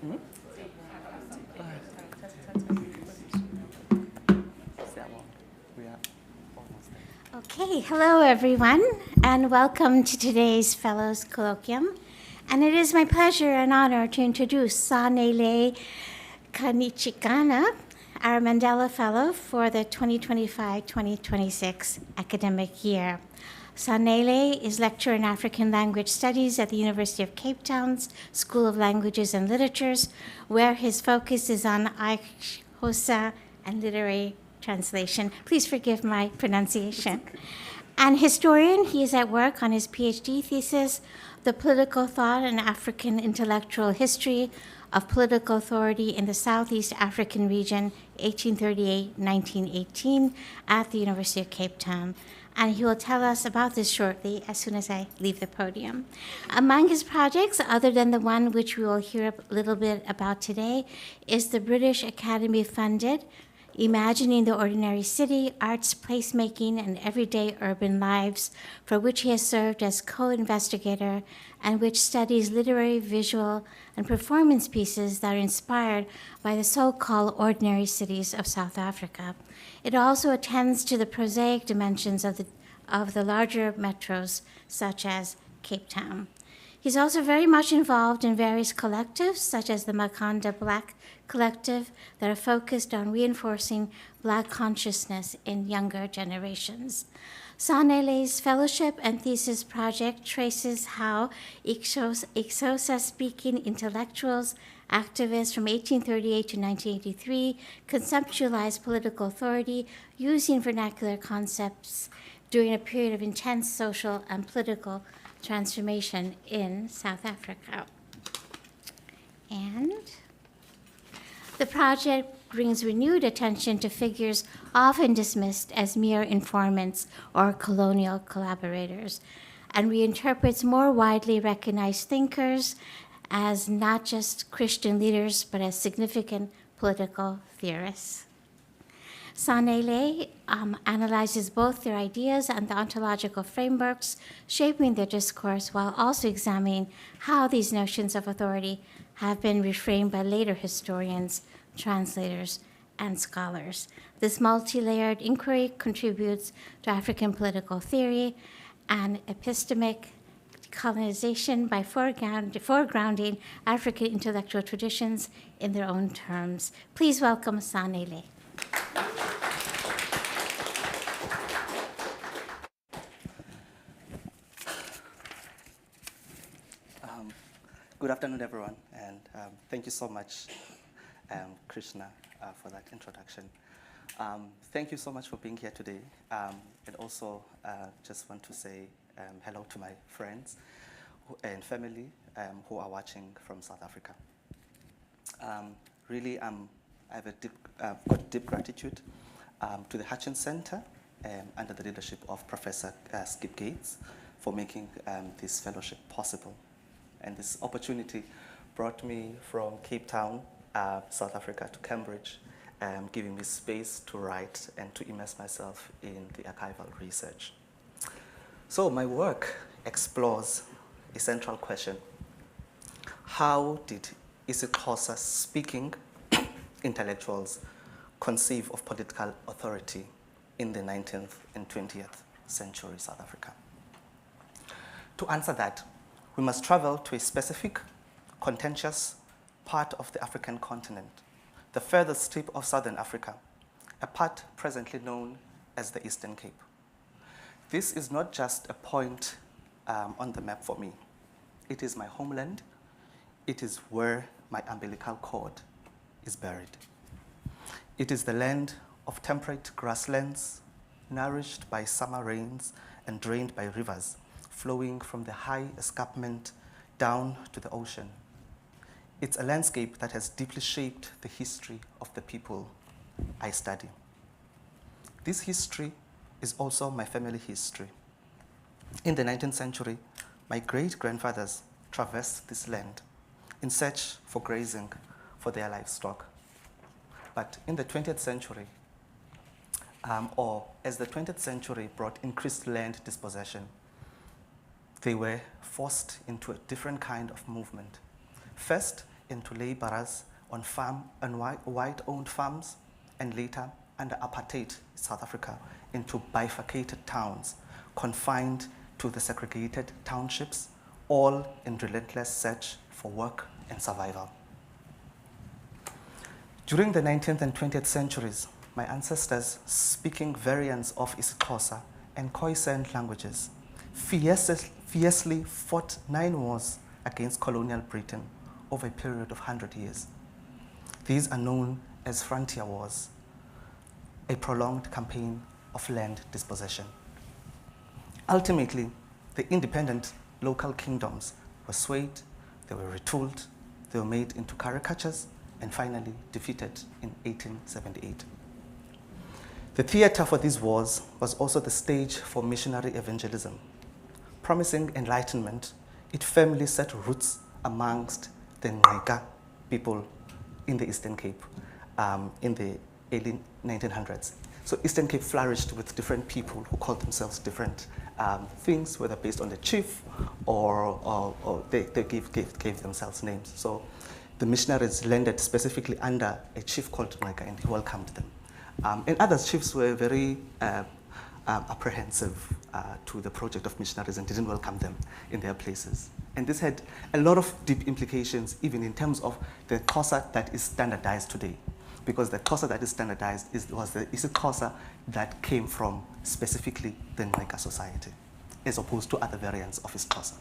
Okay, hello everyone, and welcome to today's Fellows Colloquium. And it is my pleasure and honor to introduce Sanele Ntshingana, our Mandela Fellow for the 2025-2026 academic year. Sanele is lecturer in African Language Studies at the University of Cape Town's School of Languages and Literatures, where his focus is on isiXhosa and literary translation. Please forgive my pronunciation. An historian, he is at work on his PhD thesis, The Political Thought and African Intellectual History of Political Authority in the Southeast African Region, 1838-1918, at the University of Cape Town. And he will tell us about this shortly as soon as I leave the podium. Among his projects, other than the one which we will hear a little bit about today, is the British Academy-funded Imagining the Ordinary City, Arts, Placemaking, and Everyday Urban Lives, for which he has served as co-investigator and which studies literary, visual, and performance pieces that are inspired by the so-called ordinary cities of South Africa. It also attends to the prosaic dimensions of the larger metros, such as Cape Town. He's also very much involved in various collectives, such as the Makanda Black Collective, that are focused on reinforcing Black consciousness in younger generations. Sanele's fellowship and thesis project traces how isiXhosa-speaking intellectuals, activists from 1838 to 1983 conceptualized political authority using vernacular concepts during a period of intense social and political transformation in South Africa. And the project brings renewed attention to figures often dismissed as mere informants or colonial collaborators, and reinterprets more widely recognized thinkers as not just Christian leaders, but as significant political theorists. Sanele analyzes both their ideas and the ontological frameworks shaping their discourse, while also examining how these notions of authority have been reframed by later historians, translators, and scholars. This multi-layered inquiry contributes to African political theory and epistemic colonization by foregrounding African intellectual traditions in their own terms. Please welcome Sanele. Good afternoon, everyone, and thank you so much, Krishna, for that introduction. Thank you so much for being here today, and also just want to say hello to my friends and family who are watching from South Africa. Really, I have got deep gratitude to the Hutchins Center under the leadership of Professor Skip Gates for making this fellowship possible. And this opportunity brought me from Cape Town, South Africa, to Cambridge, giving me space to write and to immerse myself in the archival research. So my work explores a central question. How did isiXhosa-speaking intellectuals conceive of political authority in the 19th and 20th century South Africa? To answer that, we must travel to a specific, contentious part of the African continent, the furthest tip of southern Africa, a part presently known as the Eastern Cape. This is not just a point on the map for me. It is my homeland. It is where my umbilical cord is buried. It is the land of temperate grasslands, nourished by summer rains and drained by rivers, flowing from the high escarpment down to the ocean. It's a landscape that has deeply shaped the history of the people I study. This history is also my family history. In the 19th century, my great-grandfathers traversed this land in search for grazing for their livestock. But in the 20th century, or as the 20th century brought increased land dispossession, they were forced into a different kind of movement. First, into laborers on white-owned farms, and later, under apartheid South Africa, into bifurcated towns, confined to the segregated townships, all in relentless search for work and survival. During the 19th and 20th centuries, my ancestors, speaking variants of isiXhosa and Khoisan languages, fiercely fought 9 wars against colonial Britain over a period of 100 years. These are known as frontier wars, a prolonged campaign of land dispossession. Ultimately, the independent local kingdoms were swayed, they were retooled, they were made into caricatures, and finally defeated in 1878. The theater for these wars was also the stage for missionary evangelism. Promising enlightenment, it firmly set roots amongst the Ngqika people in the Eastern Cape in the early 1900s. So Eastern Cape flourished with different people who called themselves different things, whether based on the chief or they gave themselves names. So the missionaries landed specifically under a chief called Ngqika, and he welcomed them. And other chiefs were very apprehensive to the project of missionaries and didn't welcome them in their places. And this had a lot of deep implications, even in terms of the Xhosa that is standardized today. Because the Xhosa that is standardized was the isiXhosa that came from specifically the Ngqika society, as opposed to other variants of isiXhosa.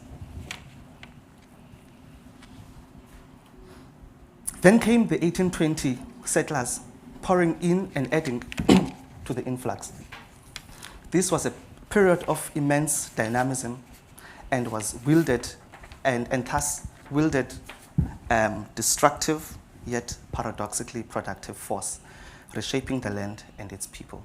Then came the 1820 settlers pouring in and adding to the influx. This was a period of immense dynamism and was wielded and thus wielded destructive yet paradoxically productive force, reshaping the land and its people.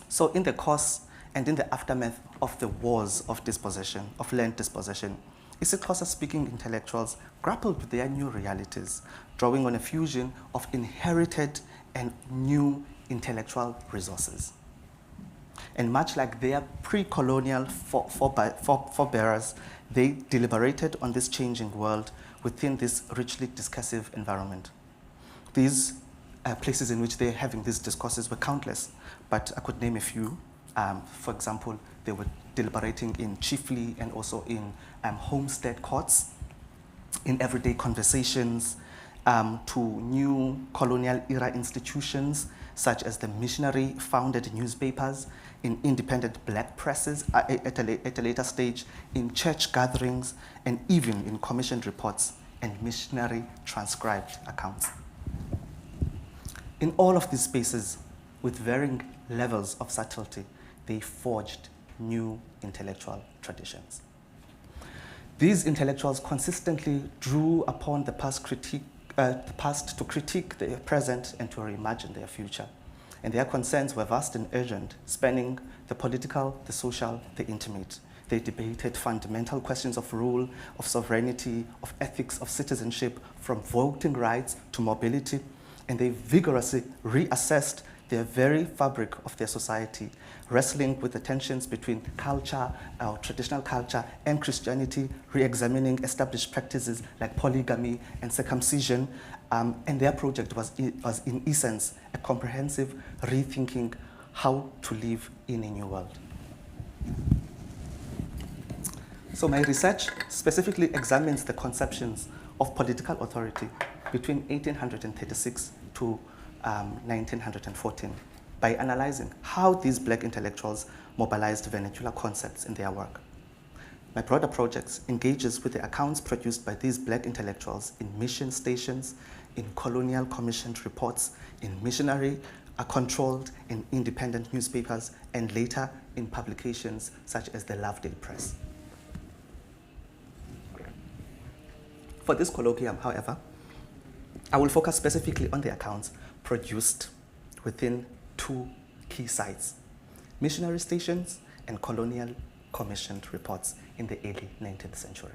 So in the course and in the aftermath of the wars of dispossession, of land dispossession, isiXhosa-speaking intellectuals grappled with their new realities, drawing on a fusion of inherited and new intellectual resources. And much like their pre-colonial forebearers, they deliberated on this changing world within this richly discursive environment. These places in which they're having these discourses were countless, but I could name a few. For example, they were deliberating in chiefly and also in homestead courts, in everyday conversations, to new colonial era institutions, such as the missionary-founded newspapers, in independent black presses at a later stage, in church gatherings, and even in commissioned reports and missionary transcribed accounts. In all of these spaces, with varying levels of subtlety, they forged new intellectual traditions. These intellectuals consistently drew upon the past to critique their present and to reimagine their future. And their concerns were vast and urgent, spanning the political, the social, the intimate. They debated fundamental questions of rule, of sovereignty, of ethics, of citizenship, from voting rights to mobility, and they vigorously reassessed the very fabric of their society, wrestling with the tensions between culture, our traditional culture, and Christianity, re-examining established practices like polygamy and circumcision. And their project was in essence a comprehensive rethinking how to live in a new world. So my research specifically examines the conceptions of political authority between 1836 to 1914 by analyzing how these black intellectuals mobilized vernacular concepts in their work. My broader project engages with the accounts produced by these black intellectuals in mission stations, in colonial commissioned reports, in missionary controlled and independent newspapers, and later in publications such as the Lovedale Press. For this colloquium, however, I will focus specifically on the accounts produced within two key sites: missionary stations and colonial commissioned reports in the early 19th century.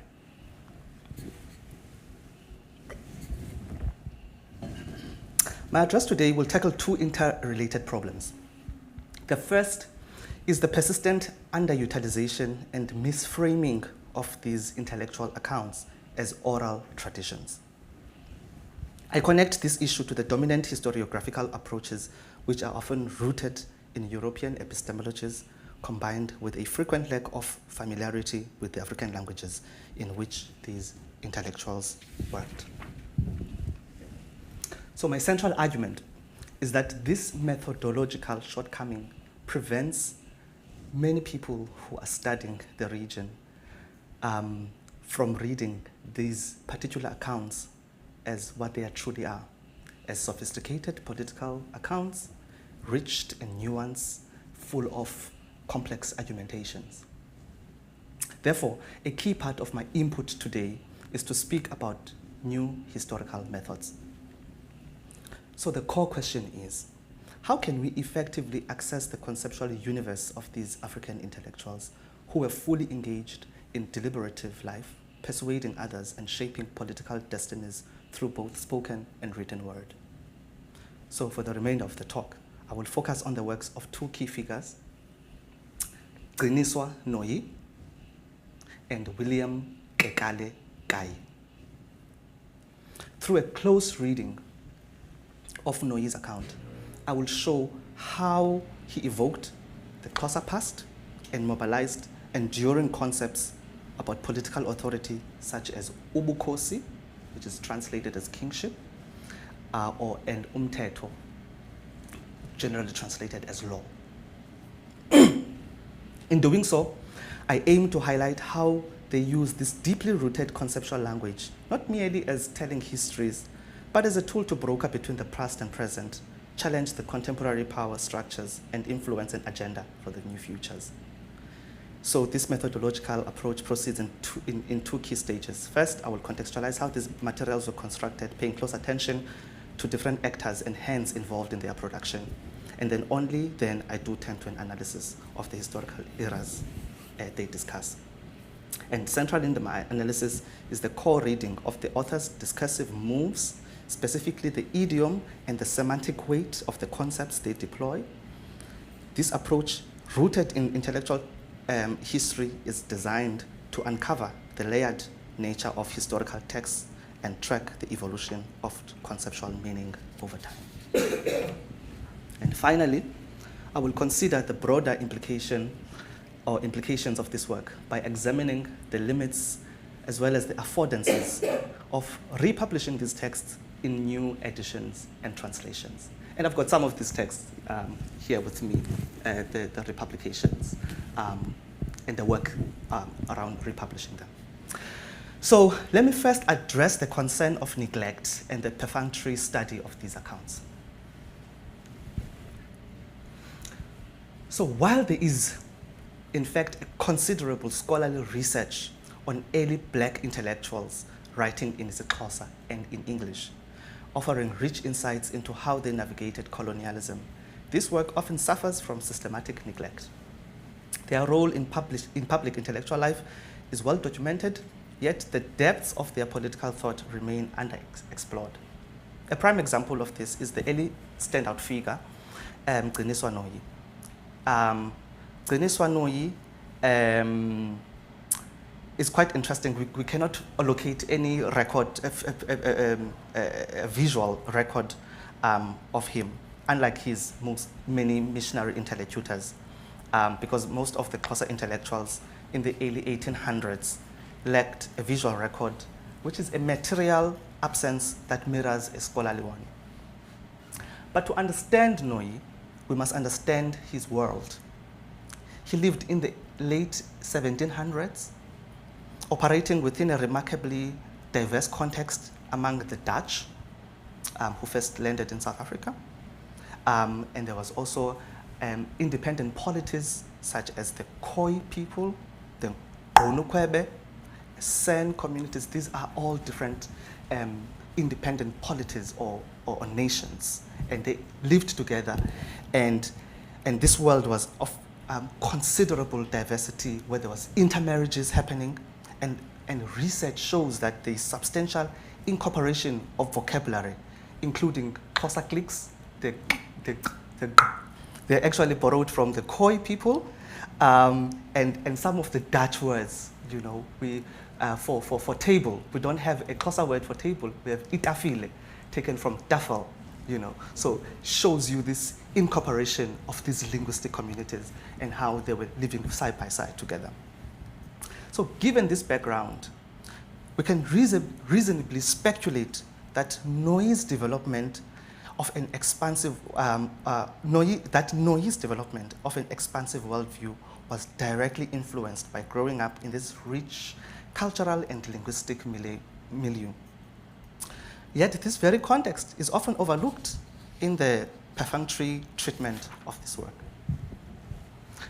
My address today will tackle two interrelated problems. The first is the persistent underutilization and misframing of these intellectual accounts as oral traditions. I connect this issue to the dominant historiographical approaches, which are often rooted in European epistemologies, combined with a frequent lack of familiarity with the African languages in which these intellectuals worked. So my central argument is that this methodological shortcoming prevents many people who are studying the region from reading these particular accounts as what they truly are, as sophisticated political accounts, rich in nuance, full of complex argumentations. Therefore, a key part of my input today is to speak about new historical methods. So the core question is, how can we effectively access the conceptual universe of these African intellectuals who were fully engaged in deliberative life, persuading others and shaping political destinies through both spoken and written word? So for the remainder of the talk, I will focus on the works of two key figures, Gciniswa Noyi and William Kekale Kaye. Through a close reading of Noyi's account, I will show how he evoked the Xhosa past and mobilized enduring concepts about political authority such as ubukhosi, which is translated as kingship, and umthetho, generally translated as law. In doing so, I aim to highlight how they use this deeply rooted conceptual language, not merely as telling histories, but as a tool to broker between the past and present, challenge the contemporary power structures, and influence an agenda for the new futures. So this methodological approach proceeds in two key stages. First, I will contextualize how these materials were constructed, paying close attention to different actors and hands involved in their production. And then only then I do turn to an analysis of the historical eras they discuss. And central in my analysis is the core reading of the author's discursive moves, specifically the idiom and the semantic weight of the concepts they deploy. This approach, rooted in intellectual history, is designed to uncover the layered nature of historical texts and track the evolution of conceptual meaning over time. And finally, I will consider the broader implications of this work by examining the limits as well as the affordances of republishing these texts in new editions and translations. And I've got some of these texts here with me, the republications and the work around republishing them. So let me first address the concern of neglect and the perfunctory study of these accounts. So while there is, in fact, considerable scholarly research on early black intellectuals writing in isiXhosa and in English, offering rich insights into how they navigated colonialism, this work often suffers from systematic neglect. Their role in public intellectual life is well documented, yet the depths of their political thought remain underexplored. A prime example of this is the early standout figure, Gciniswa Noyi. Gciniswa Noyi is quite interesting. We cannot allocate any record, a visual record of him, unlike his many missionary interlocutors, because most of the Xhosa intellectuals in the early 1800s lacked a visual record, which is a material absence that mirrors a scholarly one. But to understand Noyi, we must understand his world. He lived in the late 1700s, operating within a remarkably diverse context among the Dutch, who first landed in South Africa. And there was also independent polities such as the Khoi people, the Gqoba, San communities. These are all different independent polities or nations, and they lived together. And this world was of considerable diversity, where there was intermarriages happening, and research shows that there is substantial incorporation of vocabulary, including Xhosa clicks. They're actually borrowed from the Khoi people, and some of the Dutch words. You know, we for table, we don't have a Xhosa word for table. We have itafile. taken from Duffel, so shows you this incorporation of these linguistic communities and how they were living side by side together. So given this background, we can reasonably speculate that Noyi's development of an expansive, Noyi's development of an expansive worldview was directly influenced by growing up in this rich cultural and linguistic milieu. Yet this very context is often overlooked in the perfunctory treatment of this work.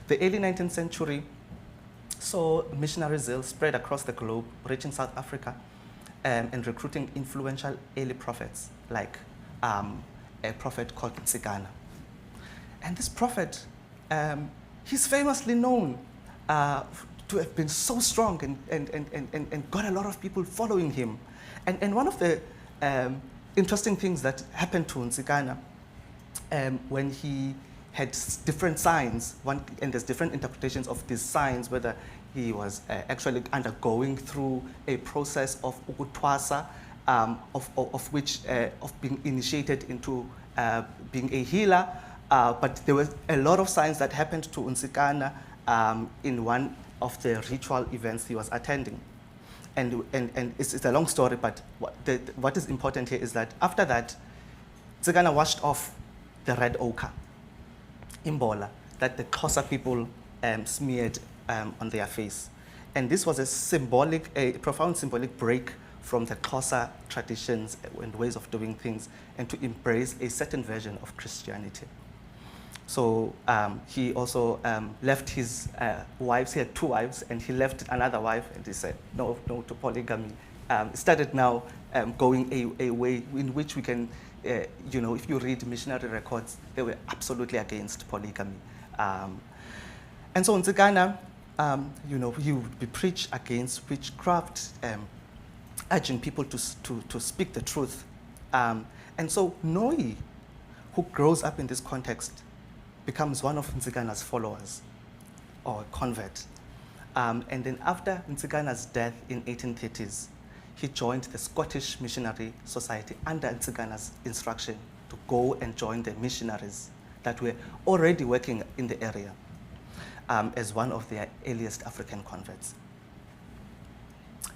The early 19th century saw missionary zeal spread across the globe, reaching South Africa and recruiting influential early prophets like a prophet called Ntshingana. And this prophet, he's famously known to have been so strong and got a lot of people following him. And one of the interesting things that happened to Ntshingana when he had different signs, and there's different interpretations of these signs, whether he was actually undergoing through a process of ukutwasa, of being initiated into being a healer, but there were a lot of signs that happened to Ntshingana in one of the ritual events he was attending. And it's a long story, but what is important here is that after that, Ntshingana washed off the red ochre, imbola, that the Xhosa people smeared on their face. And this was a profound symbolic break from the Xhosa traditions and ways of doing things, and to embrace a certain version of Christianity. So he also left his wives. He had 2 wives, and he left another wife, and he said no to polygamy. Started now going a way in which we can, if you read missionary records, they were absolutely against polygamy. And so Ntshingana, he would be preached against witchcraft, urging people to speak the truth. And so Noyi, who grows up in this context, becomes one of Ntshingana's followers, or a convert. And then after Ntshingana's death in 1830s, he joined the Scottish Missionary Society under Ntshingana's instruction to go and join the missionaries that were already working in the area as one of their earliest African converts.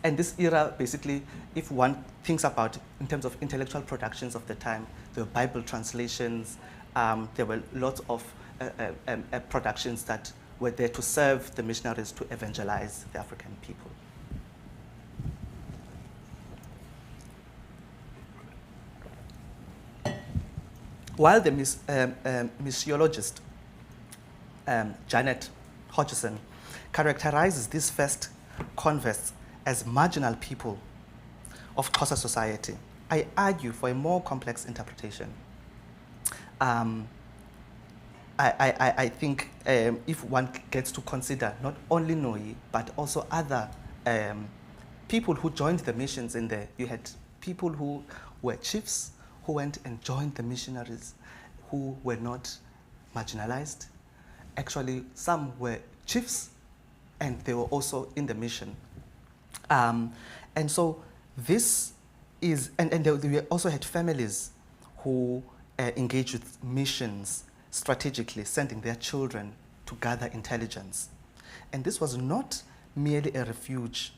And this era, basically, if one thinks about in terms of intellectual productions of the time, there were Bible translations, there were lots of productions that were there to serve the missionaries to evangelize the African people. While the missiologist Janet Hodgson characterizes these first converts as marginal people of Xhosa society, I argue for a more complex interpretation. I think if one gets to consider not only Noyi, but also other people who joined the missions in there, you had people who were chiefs who went and joined the missionaries who were not marginalized. Actually, some were chiefs and they were also in the mission. And so this is, and we also had families who engaged with missions strategically, sending their children to gather intelligence. And this was not merely a refuge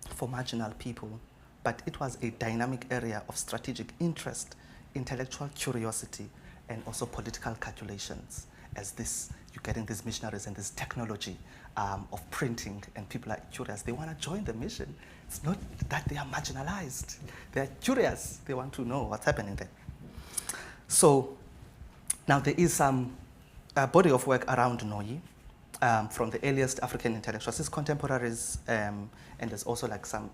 for marginal people, but it was a dynamic area of strategic interest, intellectual curiosity, and also political calculations. As this, you're getting these missionaries and this technology of printing, and people are curious. They want to join the mission. It's not that they are marginalized. They're curious. They want to know what's happening there. So now there is some body of work around Noyi from the earliest African intellectuals, his contemporaries, and there's also like some,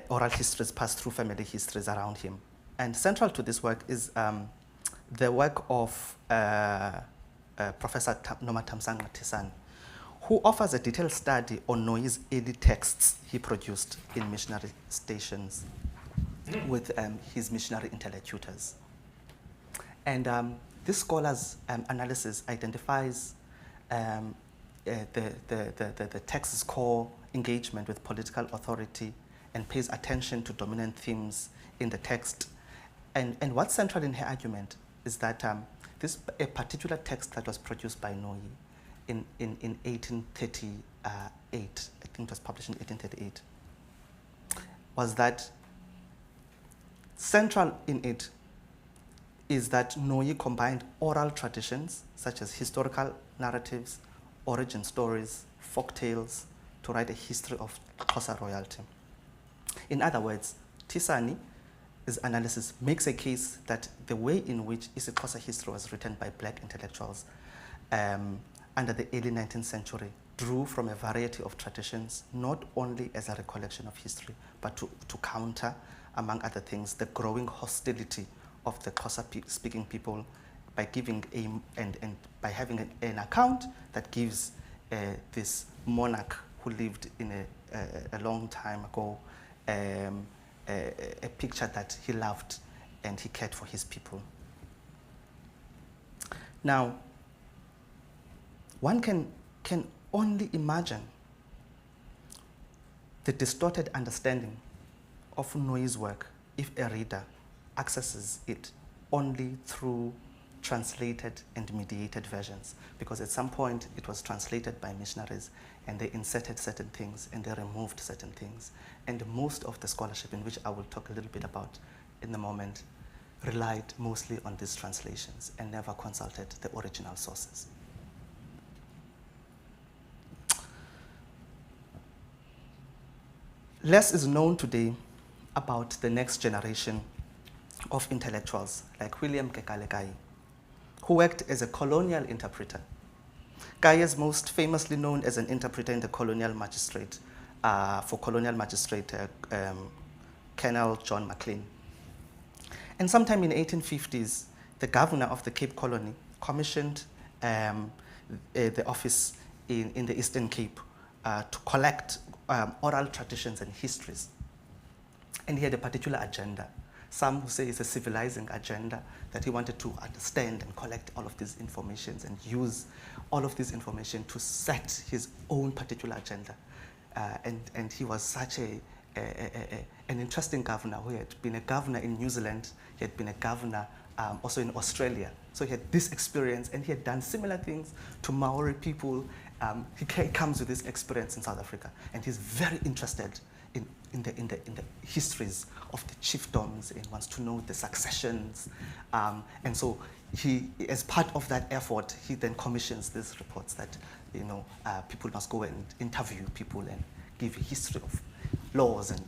oral histories passed through family histories around him. And central to this work is the work of Professor Nomathamsanqa, who offers a detailed study on Noyi's early texts he produced in missionary stations with his missionary interlocutors. And this scholar's analysis identifies the text's core engagement with political authority and pays attention to dominant themes in the text. And what's central in her argument is that a particular text that was produced by Noyi in 1838, I think it was published in 1838, was that central in it is that Noyi combined oral traditions such as historical narratives, origin stories, folk tales, to write a history of Xhosa royalty. In other words, Thisani's analysis makes a case that the way in which isiXhosa history was written by black intellectuals under the early 19th century drew from a variety of traditions, not only as a recollection of history, but to counter, among other things, the growing hostility of the Xhosa-speaking people by giving by having an account that gives this monarch who lived in a long time ago a picture that he loved and he cared for his people. Now, one can only imagine the distorted understanding of Noyi's work if a reader accesses it only through translated and mediated versions, because at some point it was translated by missionaries and they inserted certain things and they removed certain things. And most of the scholarship, in which I will talk a little bit about in a moment, relied mostly on these translations and never consulted the original sources. Less is known today about the next generation of intellectuals like William Kaye, who worked as a colonial interpreter. Kaye is most famously known as an interpreter in the colonial magistrate, Colonel John McLean. And sometime in the 1850s, the governor of the Cape Colony commissioned the office in the Eastern Cape to collect oral traditions and histories. And he had a particular agenda. Some who say it's a civilizing agenda, that he wanted to understand and collect all of these informations and use all of this information to set his own particular agenda. And he was such an interesting governor who had been a governor in New Zealand. He had been a governor also in Australia. So he had this experience, and he had done similar things to Maori people. He comes with this experience in South Africa, and he's very interested in the histories of the chiefdoms and wants to know the successions. And so he, as part of that effort, he then commissions these reports that, people must go and interview people and give a history of laws and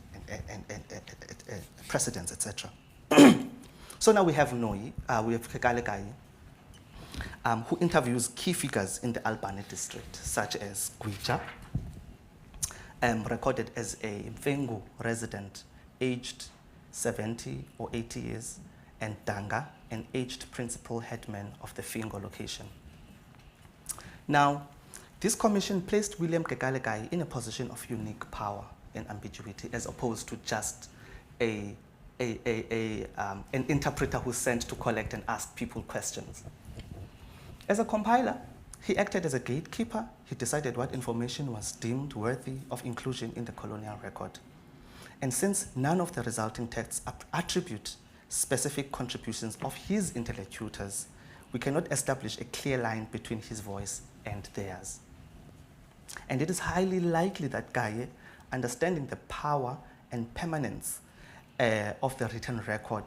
precedents, etc. So now we have Noyi, we have Kekale, who interviews key figures in the Albany district, such as Gwija, recorded as a Mfengu resident, aged 70 or 80 years, and Danga, an aged principal headman of the Fingo location. Now, this commission placed William Kekale in a position of unique power and ambiguity, as opposed to just an interpreter who's sent to collect and ask people questions. As a compiler, he acted as a gatekeeper. He decided what information was deemed worthy of inclusion in the colonial record. And since none of the resulting texts attribute specific contributions of his interlocutors, we cannot establish a clear line between his voice and theirs. And it is highly likely that Kaye, understanding the power and permanence of the written record,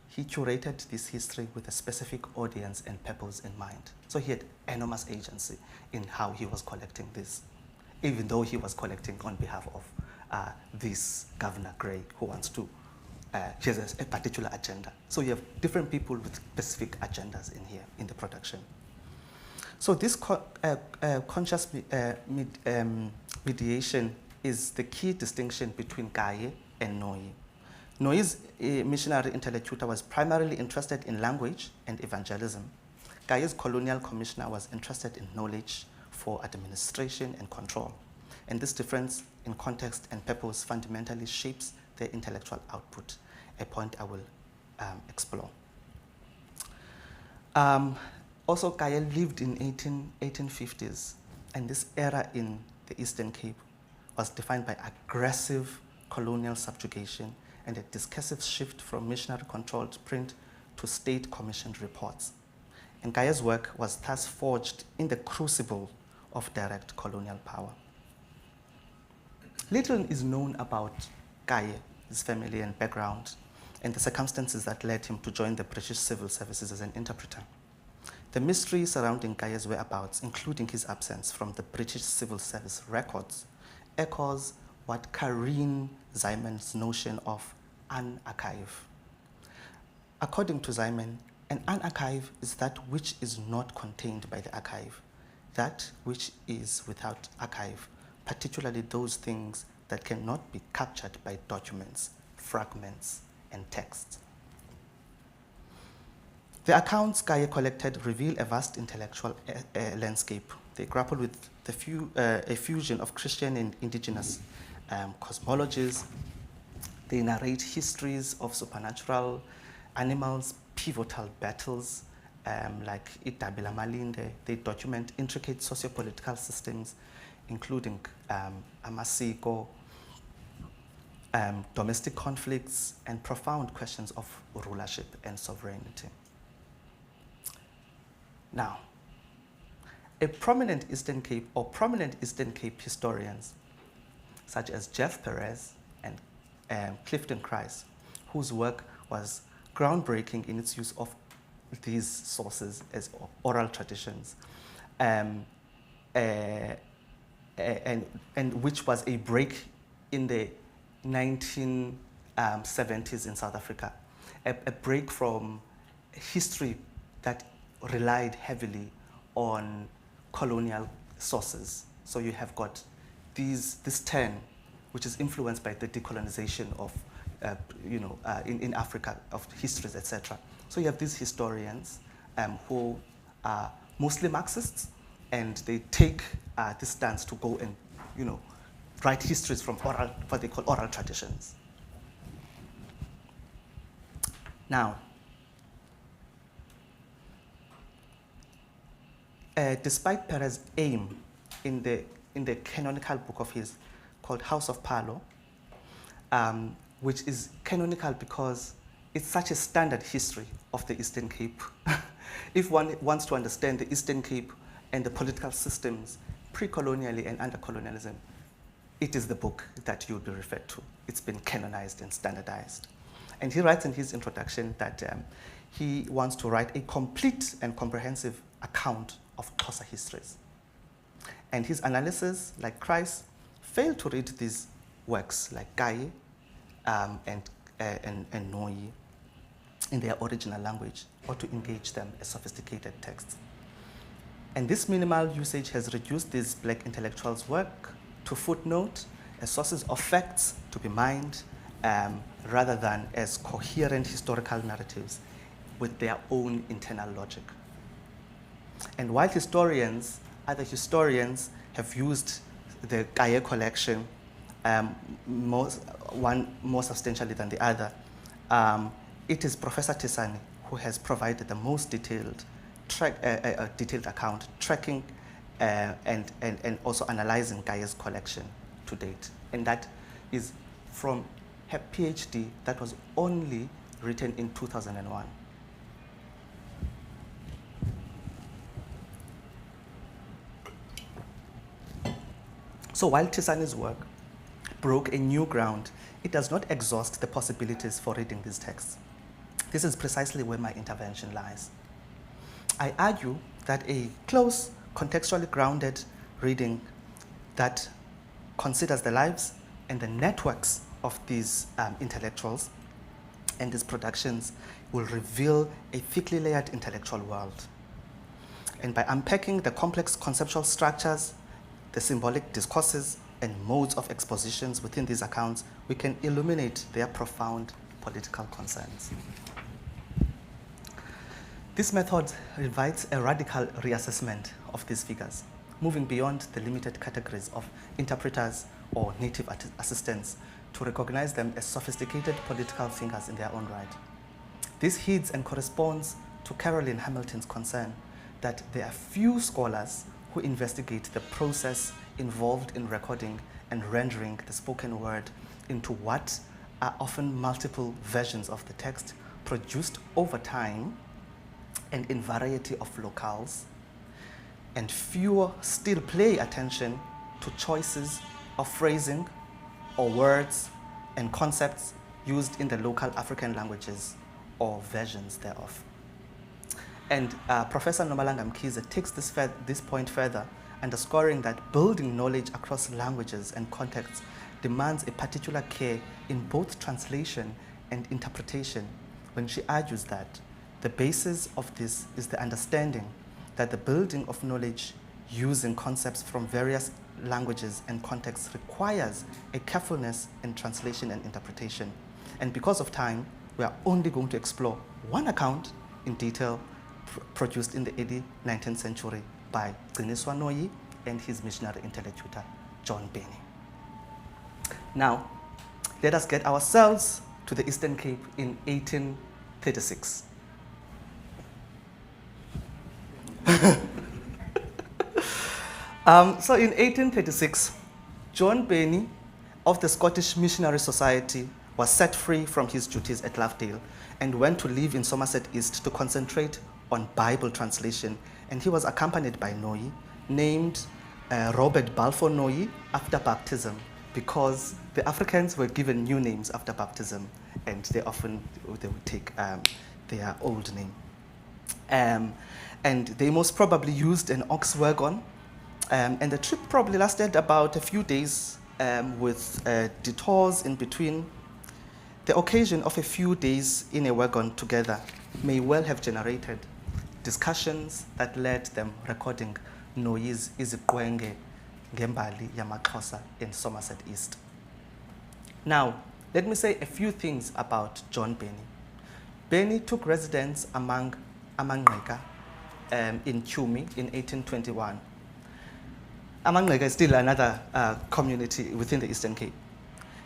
he curated this history with a specific audience and purpose in mind. So he had enormous agency in how he was collecting this, even though he was collecting on behalf of this Governor Gray, who wants to, he has a particular agenda. So you have different people with specific agendas in here, in the production. So this conscious mediation is the key distinction between Kaye and Noyi. Noyi's missionary interlocutor was primarily interested in language and evangelism. Kaye's colonial commissioner was interested in knowledge for administration and control. And this difference in context and purpose fundamentally shapes their intellectual output, a point I will explore. Also, Kaye lived in 1850s, and this era in the Eastern Cape was defined by aggressive colonial subjugation, and a discursive shift from missionary-controlled print to state-commissioned reports. And Kaye's work was thus forged in the crucible of direct colonial power. Little is known about Kaye, his family and background, and the circumstances that led him to join the British Civil Services as an interpreter. The mystery surrounding Kaye's whereabouts, including his absence from the British Civil Service records, echoes what Karin Ziman's notion of an archive. According to Ziman, an archive is that which is not contained by the archive, that which is without archive, particularly those things that cannot be captured by documents, fragments, and texts. The accounts Kaye collected reveal a vast intellectual landscape. They grapple with a fusion of Christian and indigenous cosmologies. They narrate histories of supernatural animals, pivotal battles, like Itabila Malinde. They document intricate socio-political systems, including amasiko, domestic conflicts, and profound questions of rulership and sovereignty. Now, prominent Eastern Cape historians, such as Jeff Perez and Clifton Christ, whose work was groundbreaking in its use of these sources as oral traditions, and which was a break in the 1970s in South Africa, a break from history that relied heavily on colonial sources. So you have got this turn, which is influenced by the decolonization of, in Africa, of histories, etc. So you have these historians who are mostly Marxists, and they take this stance to go and, write histories from oral, what they call oral traditions. Now, despite Perez's aim in the canonical book of his called House of Palo, which is canonical because it's such a standard history of the Eastern Cape. If one wants to understand the Eastern Cape and the political systems pre-colonially and under colonialism, it is the book that you will be referred to. It's been canonized and standardized. And he writes in his introduction that he wants to write a complete and comprehensive account of Xhosa histories. And his analysis, like Christ, failed to read these works like Kaye and Noyi in their original language, or to engage them as sophisticated texts. And this minimal usage has reduced these black intellectuals' work to footnote as sources of facts to be mined, rather than as coherent historical narratives with their own internal logic. And while other historians have used the Kaye collection, one more substantially than the other, it is Professor Tisani who has provided the most detailed account, tracking and also analyzing Kaye's collection to date. And that is from her PhD that was only written in 2001. So while Tisani's work broke a new ground, it does not exhaust the possibilities for reading these texts. This is precisely where my intervention lies. I argue that a close, contextually grounded reading that considers the lives and the networks of these intellectuals and these productions will reveal a thickly layered intellectual world. And by unpacking the complex conceptual structures, the symbolic discourses, and modes of expositions within these accounts, we can illuminate their profound political concerns. This method invites a radical reassessment of these figures, moving beyond the limited categories of interpreters or native assistants to recognize them as sophisticated political thinkers in their own right. This heeds and corresponds to Caroline Hamilton's concern that there are few scholars who investigate the process involved in recording and rendering the spoken word into what are often multiple versions of the text produced over time and in variety of locales, and fewer still pay attention to choices of phrasing or words and concepts used in the local African languages or versions thereof. And Professor Nomalanga Mkhize takes this point further, underscoring that building knowledge across languages and contexts demands a particular care in both translation and interpretation, when she argues that the basis of this is the understanding that the building of knowledge using concepts from various languages and contexts requires a carefulness in translation and interpretation. And because of time, we are only going to explore one account in detail produced in the early 19th century by Gciniswa Noyi and his missionary interlocutor, John Benny. Now, let us get ourselves to the Eastern Cape in 1836. So in 1836, John Benny of the Scottish Missionary Society was set free from his duties at Lovedale and went to live in Somerset East to concentrate on Bible translation. And he was accompanied by Noyi, named Robert Balfour Noyi after baptism, because the Africans were given new names after baptism, and they would take their old name. And they most probably used an ox wagon, and the trip probably lasted about a few days with detours in between. The occasion of a few days in a wagon together may well have generated discussions that led them recording Noyi's isiXhosa ngembali yamaXhosa in Somerset East. Now, let me say a few things about John Benny. Benny took residence among Amangqika in Tyumi in 1821. Amangqika is still another community within the Eastern Cape.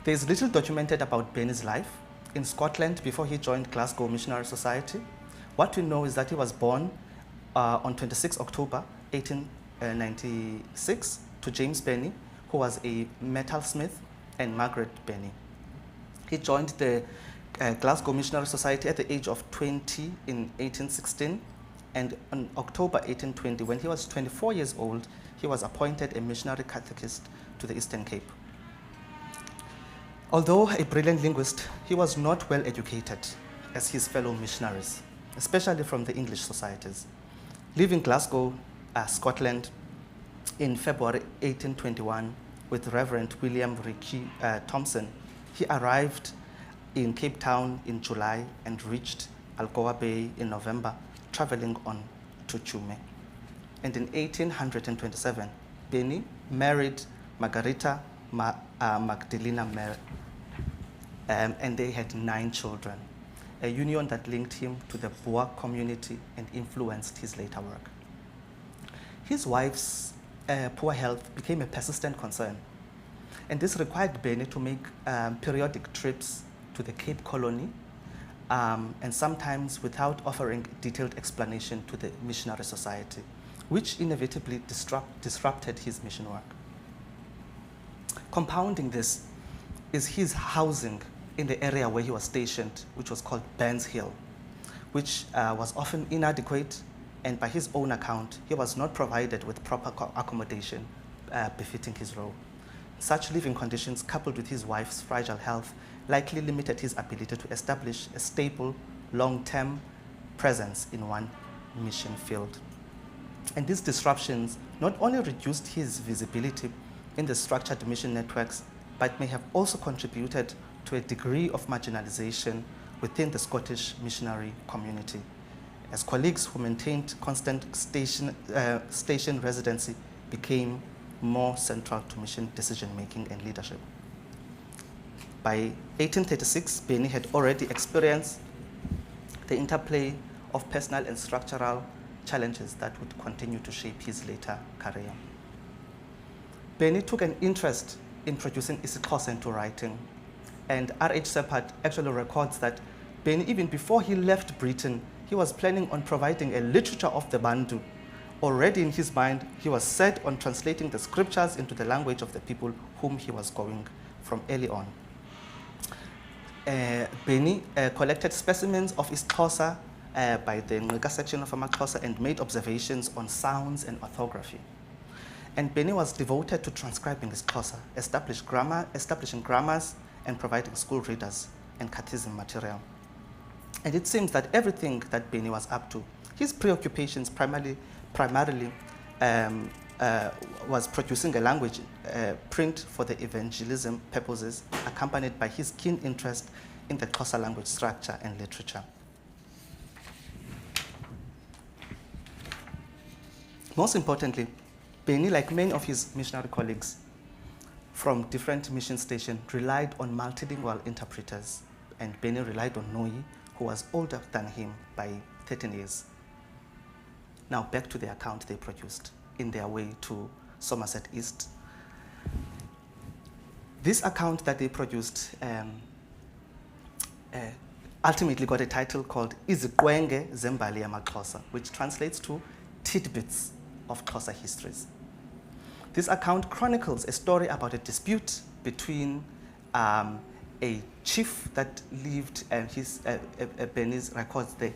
There is little documented about Benny's life in Scotland before he joined Glasgow Missionary Society. What we know is that he was born on 26 October 1896 to James Benny, who was a metalsmith, and Margaret Benny. He joined the Glasgow Missionary Society at the age of 20 in 1816, and on October 1820, when he was 24 years old, he was appointed a missionary catechist to the Eastern Cape. Although a brilliant linguist, he was not well educated as his fellow missionaries, especially from the English societies. Leaving Glasgow, Scotland, in February 1821 with Reverend William Ricky Thompson, he arrived in Cape Town in July and reached Algoa Bay in November, traveling on to Tyumi. And in 1827, Benny married Margarita Magdalena Mer, and they had 9 children, a union that linked him to the Boer community and influenced his later work. His wife's poor health became a persistent concern, and this required Benny to make periodic trips to the Cape Colony, and sometimes without offering detailed explanation to the missionary society, which inevitably disrupted his mission work. Compounding this is his housing in the area where he was stationed, which was called Burns Hill, which was often inadequate, and by his own account, he was not provided with proper accommodation befitting his role. Such living conditions, coupled with his wife's fragile health, likely limited his ability to establish a stable, long-term presence in one mission field. And these disruptions not only reduced his visibility in the structured mission networks, but may have also contributed to a degree of marginalization within the Scottish missionary community, as colleagues who maintained constant station residency became more central to mission decision-making and leadership. By 1836, Benny had already experienced the interplay of personal and structural challenges that would continue to shape his later career. Benny took an interest in producing isiXhosa into writing, and R.H. Seppard actually records that Benny, even before he left Britain, he was planning on providing a literature of the Bantu. Already in his mind, he was set on translating the scriptures into the language of the people whom he was going from early on. Beni collected specimens of isiXhosa by the Ngqika section of amaXhosa and made observations on sounds and orthography. And Beni was devoted to transcribing isiXhosa, establishing grammars, and providing school readers and catechism material. And it seems that everything that Beni was up to, his preoccupations primarily was producing a language print for the evangelism purposes, accompanied by his keen interest in the Xhosa language structure and literature. Most importantly, Beni, like many of his missionary colleagues from different mission stations, relied on multilingual interpreters, and Beni relied on Noyi, who was older than him by 13 years. Now back to the account they produced in their way to Somerset East. This account that they produced ultimately got a title called isiXhosa Zembali yamaXhosa, which translates to tidbits of Xhosa histories. This account chronicles a story about a dispute between a chief that lived, Beni's records in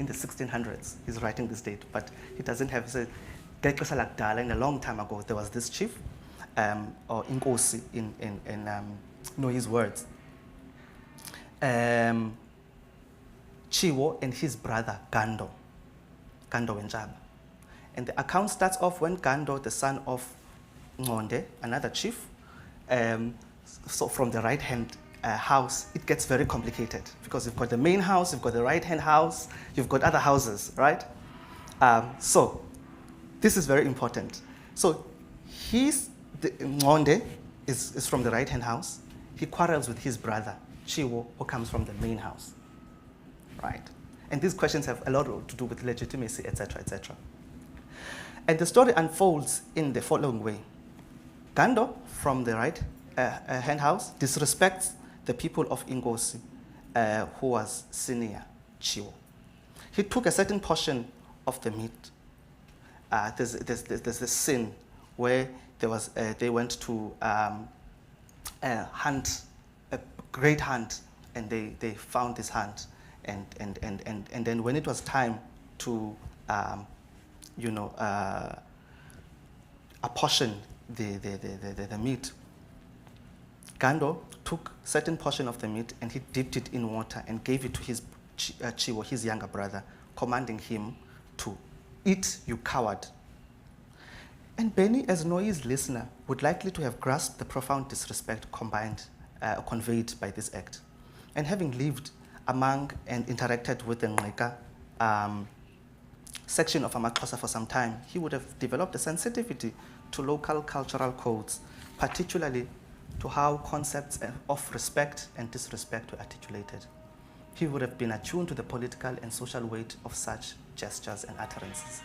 the 1600s. He's writing this date, but he doesn't have, in a long time ago, there was this chief, or Inkosi in Noyi's words. Chiwo and his brother Gando Njaba. And the account starts off when Gando, the son of Ngonde, another chief, so from the right-hand house, it gets very complicated because you've got the main house, you've got the right-hand house, you've got other houses, right? So this is very important. So Ngonde is from the right-hand house. He quarrels with his brother, Chiwo, who comes from the main house, right? And these questions have a lot to do with legitimacy, etc., etc. And the story unfolds in the following way. Gando, from the right-hand house, disrespects the people of Inkosi, who was senior Chiwo. He took a certain portion of the meat. There's this scene where they went to hunt, a great hunt, and they found this hunt. And then when it was time to apportion the meat, Gando took a certain portion of the meat and he dipped it in water and gave it to his Chiwo, his younger brother, commanding him to eat, you coward. And Beni, as Noyi's listener, would likely to have grasped the profound disrespect conveyed by this act. And having lived among and interacted with the Ngqika section of amaXhosa for some time, he would have developed a sensitivity to local cultural codes, particularly to how concepts of respect and disrespect were articulated. He would have been attuned to the political and social weight of such gestures and utterances.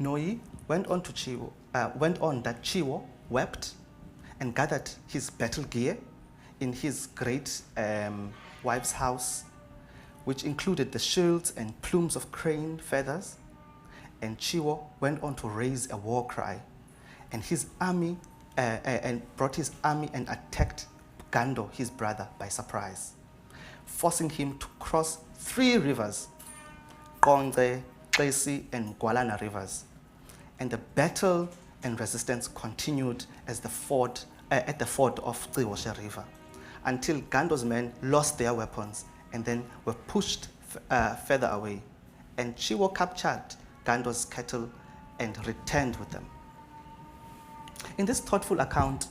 Noyi went on that Chiwo wept and gathered his battle gear in his great wife's house, which included the shields and plumes of crane feathers. And Chiwo went on to raise a war cry, and his army brought his army and attacked Gando, his brother, by surprise, forcing him to cross 3 rivers, Qonce, Xesi, and Gwalana rivers. And the battle and resistance continued at the ford of Xiwoshe River, until Gando's men lost their weapons and then were pushed further away. And Chiwo captured Gando's cattle and returned with them. In this thoughtful account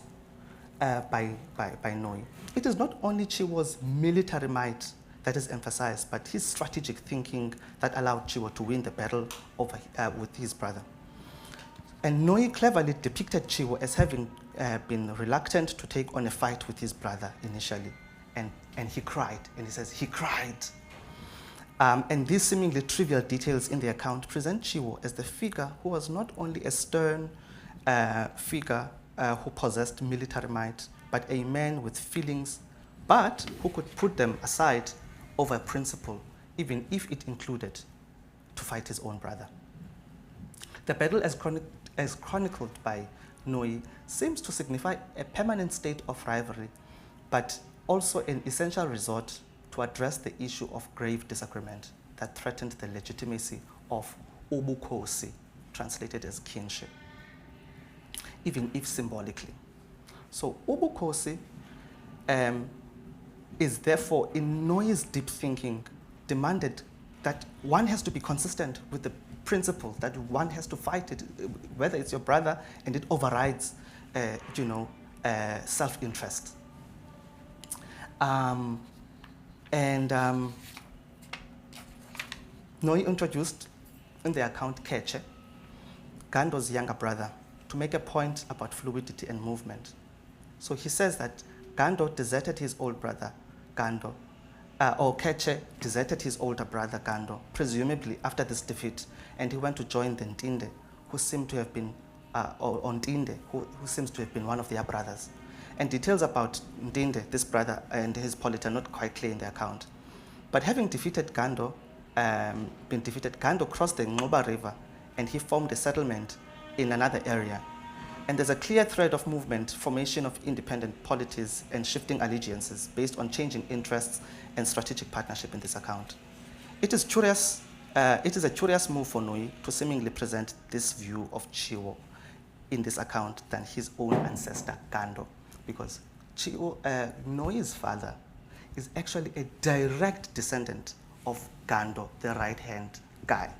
by Noyi, it is not only Chiwo's military might that is emphasized, but his strategic thinking that allowed Chiwo to win the battle with his brother. And Noyi cleverly depicted Chiwo as having been reluctant to take on a fight with his brother initially. And he cried, and he says he cried. And these seemingly trivial details in the account present Chiwo as the figure who was not only a stern figure who possessed military might, but a man with feelings, but who could put them aside over a principle, even if it included to fight his own brother. The battle, as chronicled by Noyi, seems to signify a permanent state of rivalry, but also an essential resort to address the issue of grave disagreement that threatened the legitimacy of ubukhosi, translated as kinship, even if symbolically. So ubukhosi is therefore, in Noyi's deep thinking, demanded that one has to be consistent with the principle, that one has to fight it, whether it's your brother, and it overrides, self-interest. Noyi introduced in the account Keche, Gando's younger brother, to make a point about fluidity and movement. So he says that Gando deserted his old brother, Gando, or Keche deserted his older brother, Gando, presumably after this defeat, and he went to join the Ntinde, who seemed to have been, or Ntinde, who seems to have been one of their brothers. And details about Ntinde, this brother, and his polity are not quite clear in the account. But having defeated Gando, Gando crossed the Gqoba River, and he formed a settlement in another area. And there's a clear thread of movement, formation of independent polities, and shifting allegiances based on changing interests and strategic partnership in this account. It is a curious move for Noyi to seemingly present this view of Chiwo in this account than his own ancestor, Gando, because Noyi's father is actually a direct descendant of Gando, the right-hand guy.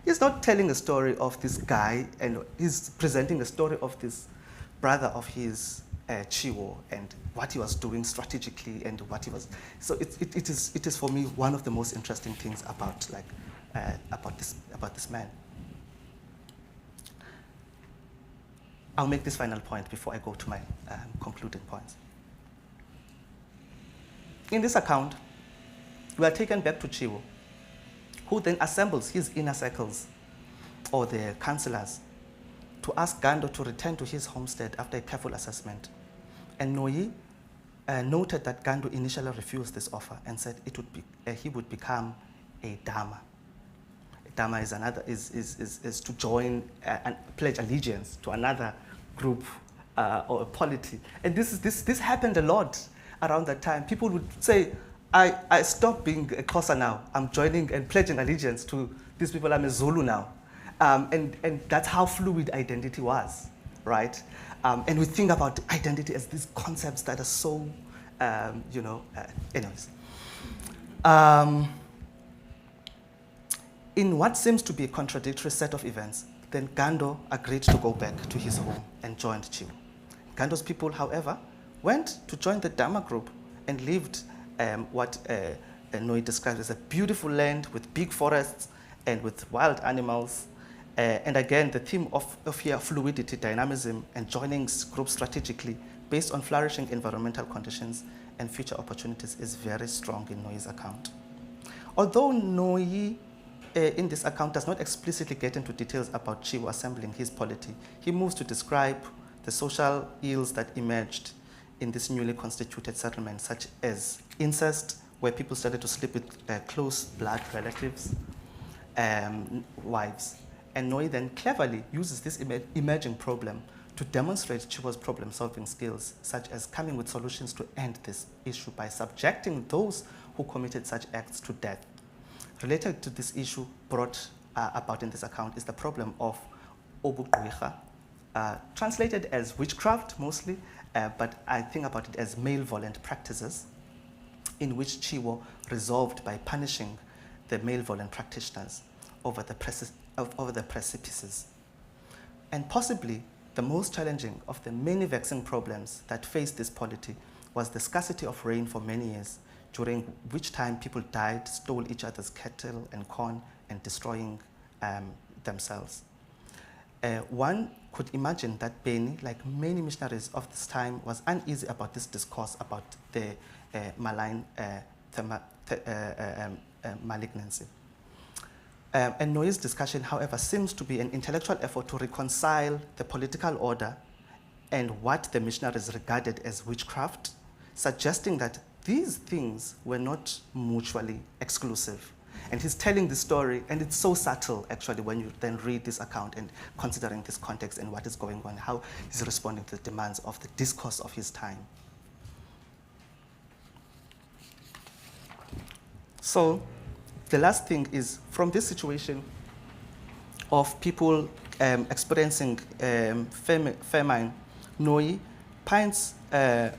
He's not telling a story of this guy, and he's presenting a story of this brother of his, Chiwo, and what he was doing strategically, and what he was. So it is for me one of the most interesting things about this man. I'll make this final point before I go to my concluding points. In this account, we are taken back to Chiwo, who then assembles his inner circles, or the councillors, to ask Gando to return to his homestead after a careful assessment. And Noyi noted that Gando initially refused this offer and said he would become a Dharma. A Dharma is to join and pledge allegiance to another group or a polity. And this happened a lot around that time. People would say, I stopped being a Xhosa now. I'm joining and pledging allegiance to these people. I'm a Zulu now. And that's how fluid identity was, right? And we think about identity as these concepts that are so, anyways. In what seems to be a contradictory set of events, then Gando agreed to go back to his home and joined Chiwo. Gando's people, however, went to join the Dharma group and lived what Noyi describes as a beautiful land with big forests and with wild animals. And again, the theme of here, fluidity, dynamism, and joining groups strategically based on flourishing environmental conditions and future opportunities is very strong in Noyi's account. Although Noyi in this account does not explicitly get into details about Chiwo assembling his polity, he moves to describe the social ills that emerged in this newly constituted settlement, such as incest, where people started to sleep with close blood relatives, wives. And Noyi then cleverly uses this emerging problem to demonstrate Chiwo's problem-solving skills, such as coming with solutions to end this issue by subjecting those who committed such acts to death. Related to this issue brought about in this account is the problem of obugqwirha, translated as witchcraft mostly, but I think about it as malevolent practices, in which Chiwo resolved by punishing the malevolent practitioners over the precipices. And possibly the most challenging of the many vexing problems that faced this polity was the scarcity of rain for many years, during which time people died, stole each other's cattle and corn, and destroying themselves. One could imagine that Beni, like many missionaries of this time, was uneasy about this discourse about the malign malignancy. And Noyi's discussion, however, seems to be an intellectual effort to reconcile the political order and what the missionaries regarded as witchcraft, suggesting that these things were not mutually exclusive. And he's telling the story, and it's so subtle, actually, when you then read this account and considering this context and what is going on, how he's responding to the demands of the discourse of his time. So the last thing is, from this situation of people experiencing famine, Noyi paints, and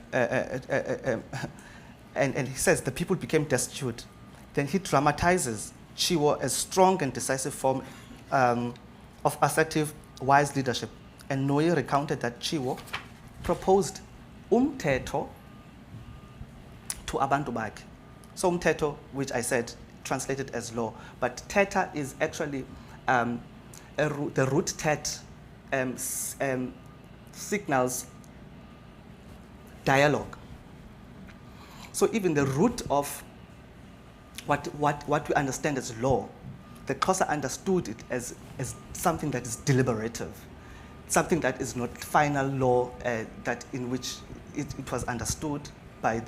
he says the people became destitute. Then he dramatizes Chiwo as strong and decisive form of assertive, wise leadership. And Noyi recounted that Chiwo proposed umthetho to abantu bakhe. So umthetho, which I said translated as law, but theta is actually the root tet signals dialogue. So even the root of what we understand as law, the Xhosa understood it as something that is deliberative, something that is not final law, that in which it was understood by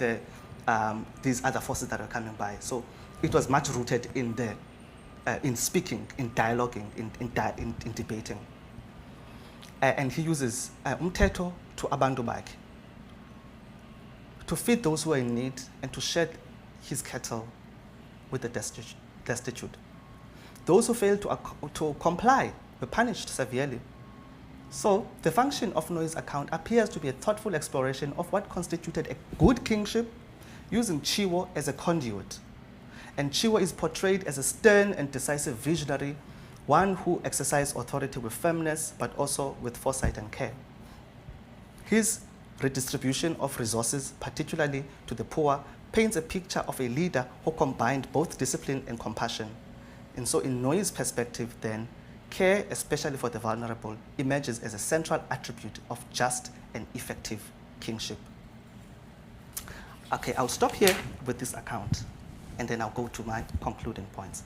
these other forces that are coming by. So it was much rooted in in speaking, in dialoguing, in debating. And he uses umthetho to abantu bakhe, to feed those who are in need and to shed his cattle with the destitute. Those who failed to comply were punished severely. So the function of Noyi's account appears to be a thoughtful exploration of what constituted a good kingship, using Chiwo as a conduit. And Chiwo is portrayed as a stern and decisive visionary, one who exercised authority with firmness, but also with foresight and care. His redistribution of resources, particularly to the poor, paints a picture of a leader who combined both discipline and compassion. And so in Noyi's perspective then, care, especially for the vulnerable, emerges as a central attribute of just and effective kingship. Okay, I'll stop here with this account, and then I'll go to my concluding points.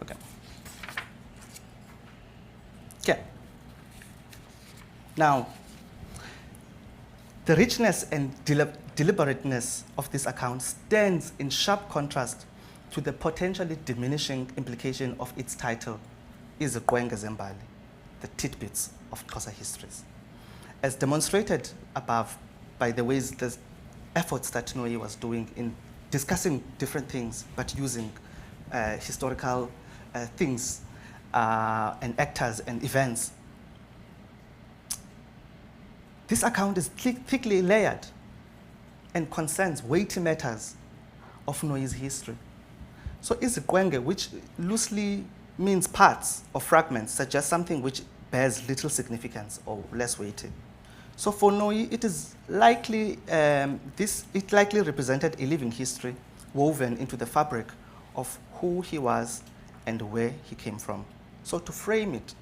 Okay. Okay. Now, the richness and deliberateness of this account stands in sharp contrast to the potentially diminishing implication of its title, isiXhosa-speaking, the tidbits of Xhosa histories. As demonstrated above by the ways, the efforts that Noyi was doing in discussing different things, but using historical things and actors and events, this account is thickly layered and concerns weighty matters of Noyi's history. So isiXhosa, which loosely means parts or fragments, suggests something which bears little significance or less weighty. So for Noyi, it is likely, it likely represented a living history woven into the fabric of who he was and where he came from. So to frame it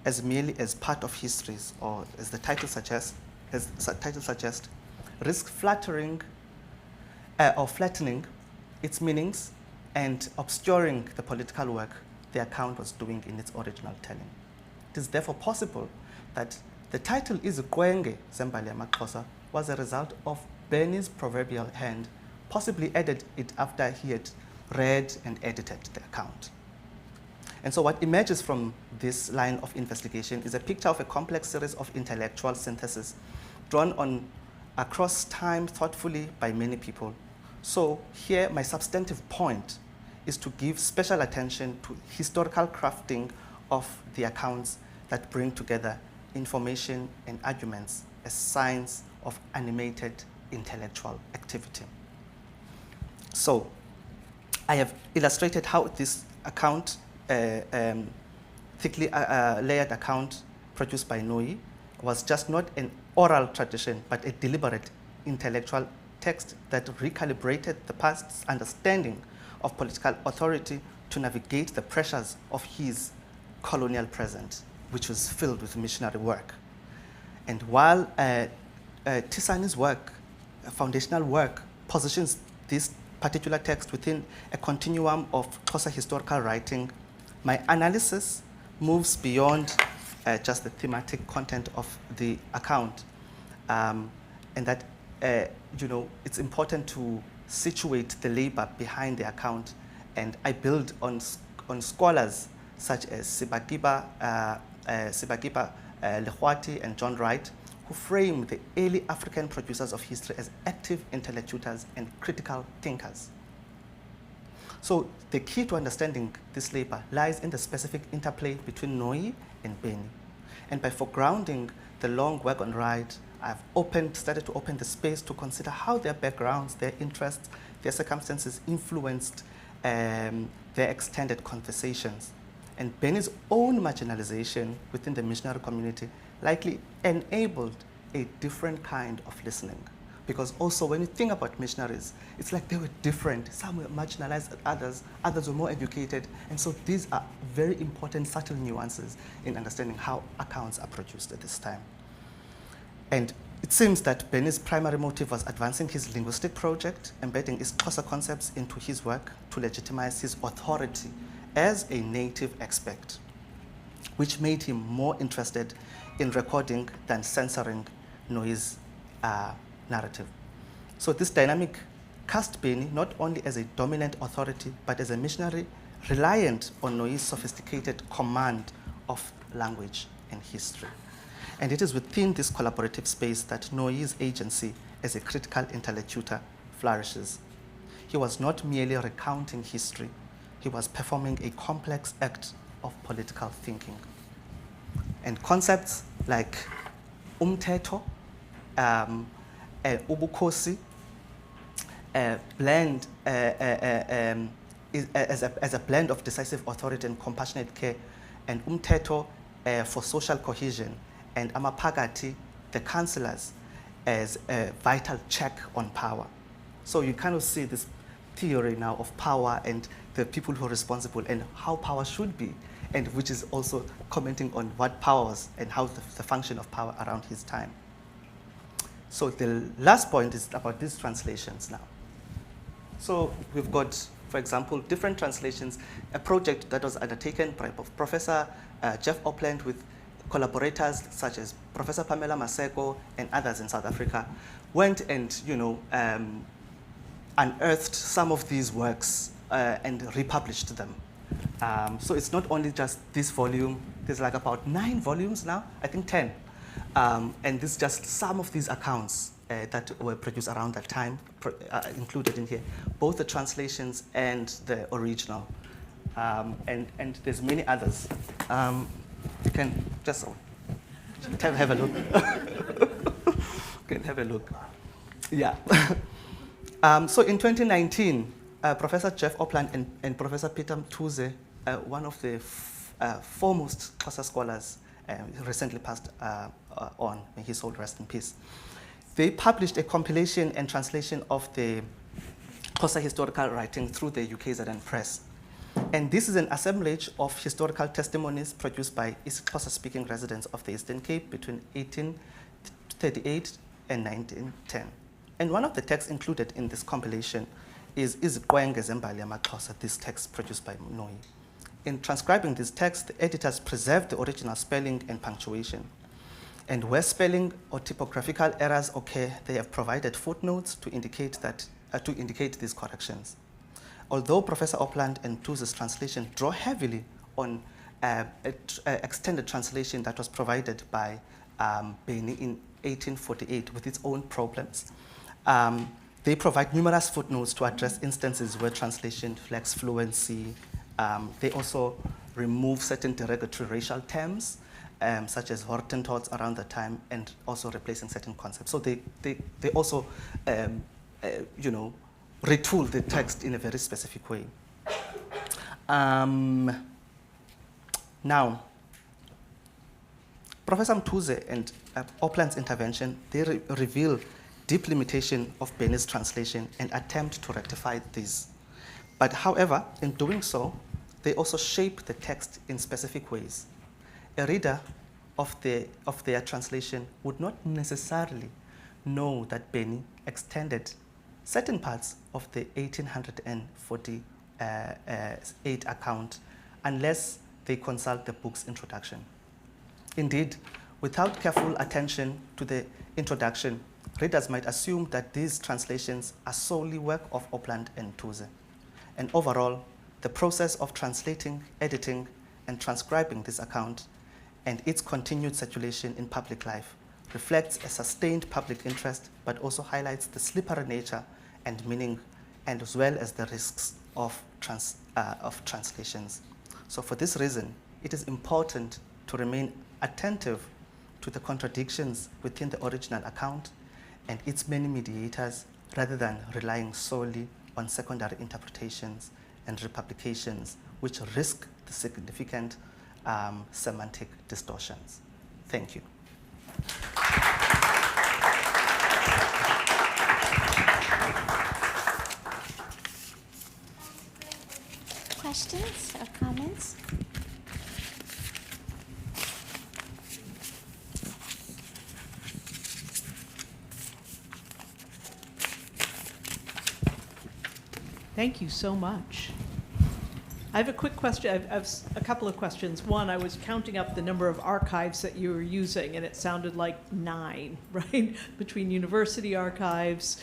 as merely as part of histories, or as the title suggests, risk flattering or flattening its meanings and obscuring the political work the account was doing in its original telling. It is therefore possible that the title isiXhosa-speaking was a result of Bernie's proverbial hand, possibly added it after he had read and edited the account. And so what emerges from this line of investigation is a picture of a complex series of intellectual syntheses drawn on across time thoughtfully by many people. So here my substantive point is to give special attention to historical crafting of the accounts that bring together information and arguments as signs of animated intellectual activity. So I have illustrated how this account, thickly layered account produced by Noyi, was just not an oral tradition, but a deliberate intellectual text that recalibrated the past's understanding of political authority to navigate the pressures of his colonial present, which was filled with missionary work. And while Tisani's work, foundational work, positions this particular text within a continuum of Xhosa historical writing, my analysis moves beyond just the thematic content of the account, and that it's important to situate the labor behind the account, and I build on scholars such as Sibagiba Lehwati and John Wright, who framed the early African producers of history as active intellectuals and critical thinkers. So the key to understanding this labor lies in the specific interplay between Noyi and Beni. And by foregrounding the long work on Wright, I've started to open the space to consider how their backgrounds, their interests, their circumstances influenced their extended conversations. And Beni's own marginalization within the missionary community likely enabled a different kind of listening. Because also when you think about missionaries, it's like they were different. Some were marginalized, others were more educated. And so these are very important, subtle nuances in understanding how accounts are produced at this time. And it seems that Beni's primary motive was advancing his linguistic project, embedding isiXhosa concepts into his work to legitimize his authority as a native expert, which made him more interested in recording than censoring Noyi's narrative. So this dynamic cast Beni not only as a dominant authority, but as a missionary reliant on Noyi's sophisticated command of language and history. And it is within this collaborative space that Noyi's agency as a critical interlocutor flourishes. He was not merely recounting history, he was performing a complex act of political thinking. And concepts like umthetho, ubukhosi, blend as a blend of decisive authority and compassionate care, and umthetho for social cohesion, and amaphakathi, the councillors, as a vital check on power. So you kind of see this theory now of power and the people who are responsible and how power should be, and which is also commenting on what power was and how the function of power around his time. So the last point is about these translations now. So we've got, for example, different translations, a project that was undertaken by Professor Jeff Opland with collaborators such as Professor Pamela Maseko and others in South Africa, went and unearthed some of these works and republished them. So it's not only just this volume, there's like about 9 volumes now, I think 10. And this is just some of these accounts that were produced around that time, included in here, both the translations and the original. And there's many others. You can just have a look. You can have a look. Yeah. So in 2019, Professor Jeff Opland and Professor Peter Mthuze, one of the foremost Xhosa scholars, recently passed on, may his soul rest in peace. They published a compilation and translation of the Xhosa historical writing through the UKZN Press. And this is an assemblage of historical testimonies produced by isiXhosa-speaking residents of the Eastern Cape between 1838 and 1910. And one of the texts included in this compilation is isiXhosa-speaking, this text produced by Noyi. In transcribing this text, the editors preserved the original spelling and punctuation. And where spelling or typographical errors occur, they have provided footnotes to indicate these corrections. Although Professor Opland and Mthuze's translation draw heavily on extended translation that was provided by Beni in 1848 with its own problems, they provide numerous footnotes to address instances where translation lacks fluency. They also remove certain derogatory racial terms, such as Hortentots around the time, and also replacing certain concepts. So they also, retool the text in a very specific way. Now, Professor Mthuze and Opland's intervention, they reveal deep limitation of Beni's translation and attempt to rectify this. But however, in doing so, they also shape the text in specific ways. A reader of their translation would not necessarily know that Beni extended certain parts of the 1848 account unless they consult the book's introduction. Indeed, without careful attention to the introduction, readers might assume that these translations are solely work of Opland and Mthuze. And overall, the process of translating, editing, and transcribing this account and its continued circulation in public life reflects a sustained public interest, but also highlights the slippery nature and meaning, and as well as the risks of translations. So for this reason, it is important to remain attentive to the contradictions within the original account and its many mediators, rather than relying solely on secondary interpretations and republications, which risk the significant semantic distortions. Thank you. Questions or comments? Thank you so much. I have a quick question. I have a couple of questions. One, I was counting up the number of archives that you were using, and it sounded like 9, right? Between university archives,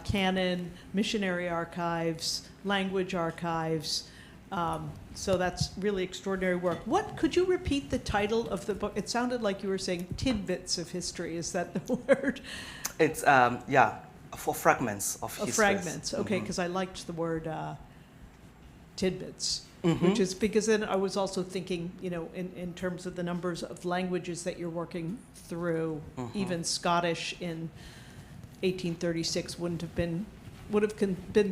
canon, missionary archives, language archives. So that's really extraordinary work. Could you repeat the title of the book? It sounded like you were saying tidbits of history. Is that the word? It's, for fragments of history. Fragments, okay, because I liked the word tidbits, which is because then I was also thinking, in terms of the numbers of languages that you're working through, even Scottish in 1836 would have been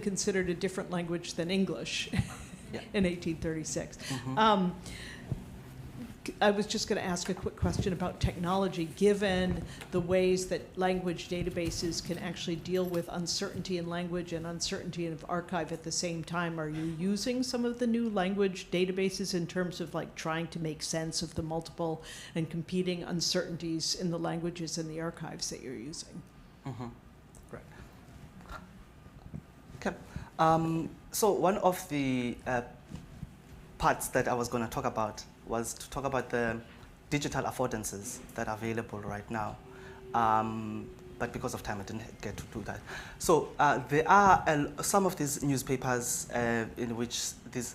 considered a different language than English in 1836. I was just going to ask a quick question about technology. Given the ways that language databases can actually deal with uncertainty in language and uncertainty of archive at the same time, are you using some of the new language databases in terms of like trying to make sense of the multiple and competing uncertainties in the languages and the archives that you're using? Right. Okay. So one of the parts that I was going to talk about was to talk about the digital affordances that are available right now. But because of time, I didn't get to do that. So there are some of these newspapers in which these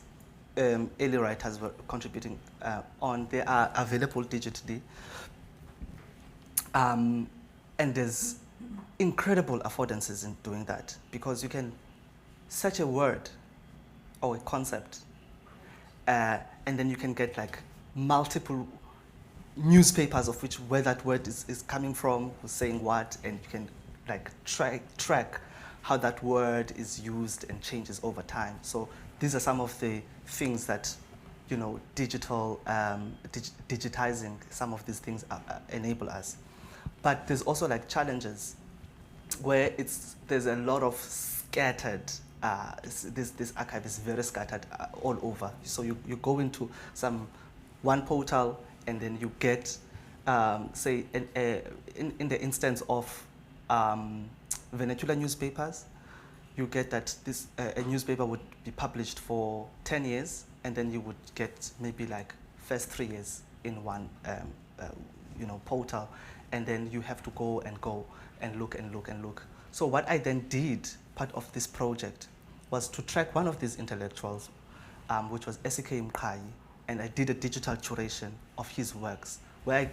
early writers were contributing on. They are available digitally. And there's incredible affordances in doing that, because you can search a word or a concept, and then you can get like multiple newspapers of where that word is coming from, who's saying what, and you can like track how that word is used and changes over time. So these are some of the things that, digitizing some of these things enable us. But there's also like challenges where there's a lot of scattered. This archive is very scattered all over. So you go into one portal, and then you get, say, in the instance of vernacular newspapers, you get that a newspaper would be published for 10 years, and then you would get maybe like first 3 years in one portal, and then you have to go and look. So what I then did, part of this project, was to track one of these intellectuals, which was Kaye, and I did a digital curation of his works, where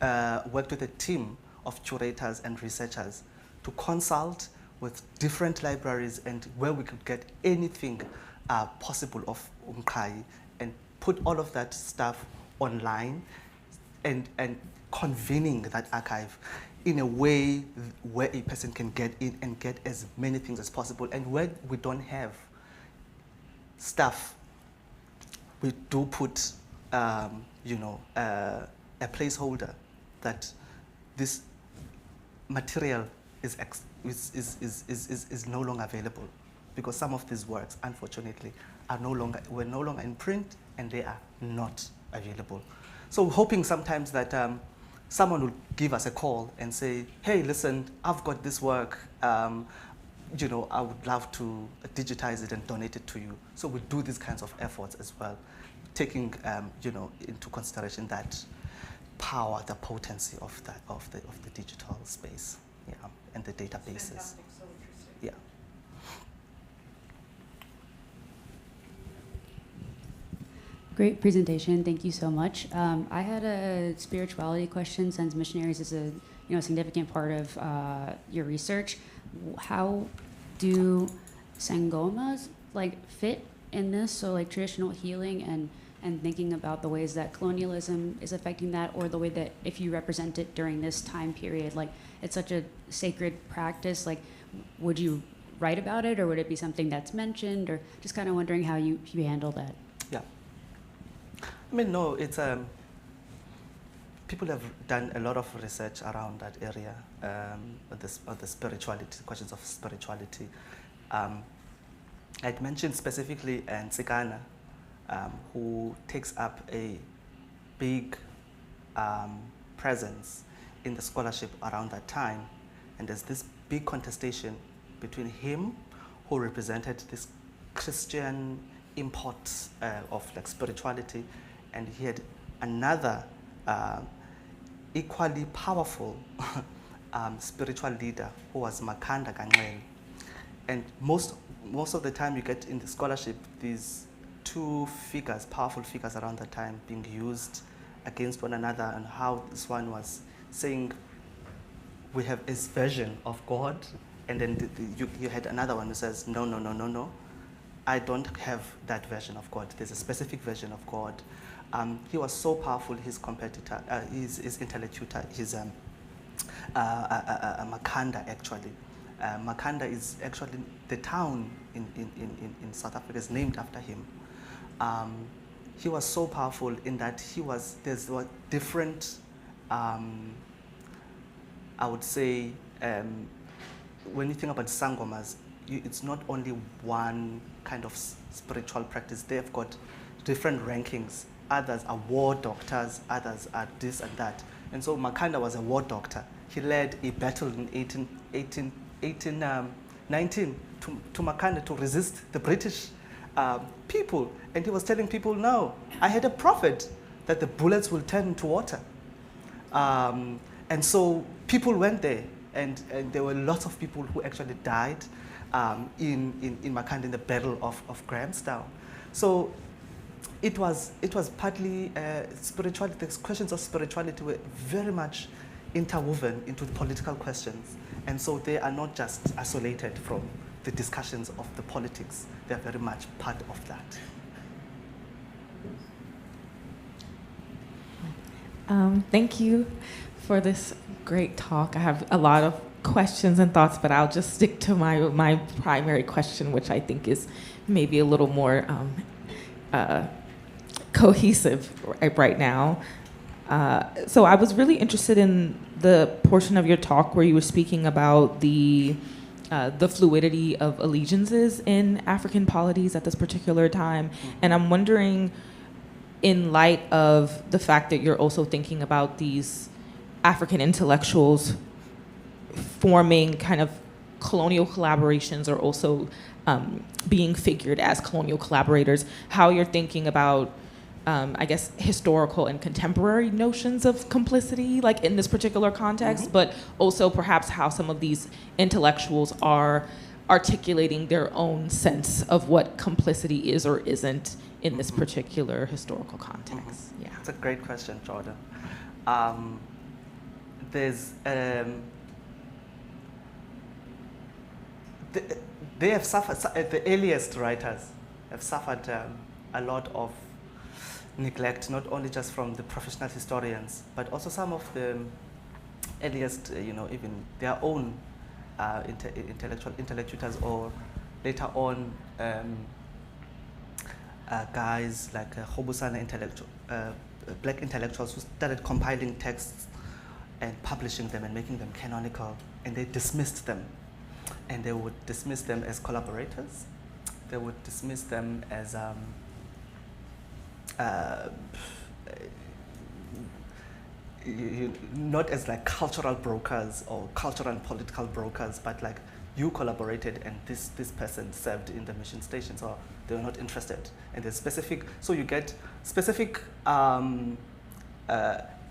I worked with a team of curators and researchers to consult with different libraries and where we could get anything possible of Kaye, and put all of that stuff online and convening that archive in a way where a person can get in and get as many things as possible. And where we don't have stuff, we do put, a placeholder that this material is no longer available, because some of these works, unfortunately, were no longer in print, and they are not available. So we're hoping sometimes that someone will give us a call and say, hey, listen, I've got this work, I would love to digitize it and donate it to you. So we do these kinds of efforts as well, taking into consideration that power, the potency of the digital space, and the databases. Fantastic, so interesting. Yeah. Great presentation. Thank you so much. I had a spirituality question, since missionaries is a significant part of your research. How do sangomas fit in this? So traditional healing and thinking about the ways that colonialism is affecting that, or the way that if you represent it during this time period, it's such a sacred practice. Would you write about it, or would it be something that's mentioned, or just kind of wondering how you handle that? Yeah. I mean, no, it's people have done a lot of research around that area, of the spirituality, questions of spirituality. I'd mentioned specifically Ntshingana, who takes up a big presence in the scholarship around that time. And there's this big contestation between him, who represented this Christian import of spirituality, and he had another equally powerful spiritual leader who was Makhanda Kancele. And most of the time you get in the scholarship these two figures, powerful figures around that time, being used against one another, and how this one was saying we have this version of God, and then you had another one who says no, I don't have that version of God. There's a specific version of God. He was so powerful, his competitor, his interlocutor, his Makhanda actually. Makhanda is actually the town in South Africa is named after him. He was so powerful in that there's different, I would say, when you think about sangomas, it's not only one kind of spiritual practice. They've got different rankings. Others are war doctors, others are this and that. And so Makhanda was a war doctor. He led a battle in 1819 to Makhanda to resist the British people. And he was telling people, no, I had a prophet that the bullets will turn into water. And so people went there, and there were lots of people who actually died in Makhanda in the Battle of Grahamstown. So it was partly spirituality. The questions of spirituality were very much interwoven into the political questions, and so they are not just isolated from the discussions of the politics. They are very much part of that. Thank you for this great talk. I have a lot of questions and thoughts, but I'll just stick to my primary question, which I think is maybe a little more cohesive right now. So I was really interested in the portion of your talk where you were speaking about the fluidity of allegiances in African polities at this particular time. And I'm wondering, in light of the fact that you're also thinking about these African intellectuals forming kind of colonial collaborations, or also being figured as colonial collaborators, how you're thinking about I guess, historical and contemporary notions of complicity, in this particular context, but also perhaps how some of these intellectuals are articulating their own sense of what complicity is or isn't in this particular historical context. Yeah. It's a great question, Jordan. There's they have suffered. The earliest writers have suffered a lot of neglect, not only just from the professional historians, but also some of the earliest, even their own intellectuals, or later on guys like Hobusana black intellectuals who started compiling texts and publishing them and making them canonical, and they dismissed them. And they would dismiss them as collaborators. They would dismiss them as not as cultural brokers or cultural and political brokers, but you collaborated and this person served in the mission station, so they were not interested. And there's specific, so you get specific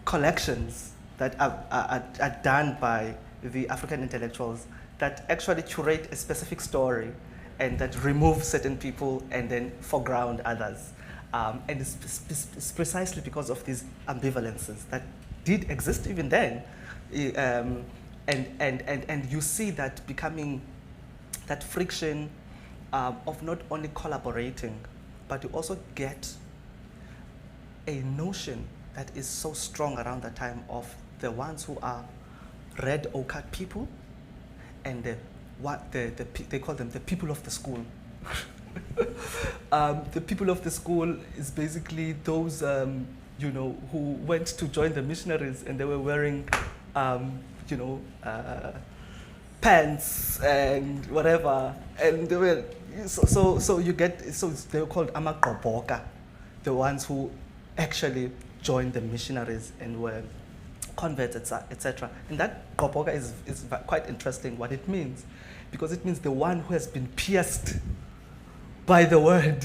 collections that are done by the African intellectuals that actually curate a specific story and that remove certain people and then foreground others. And it's precisely because of these ambivalences that did exist even then. And you see that becoming that friction of not only collaborating, but you also get a notion that is so strong around the time of the ones who are red ochre people and they call them the people of the school. The people of the school is basically those who went to join the missionaries and they were wearing pants and whatever, and they were so they were called amagqoboka, the ones who actually joined the missionaries and were converts, etc. And that gqoboka is quite interesting what it means, because it means the one who has been pierced by the word.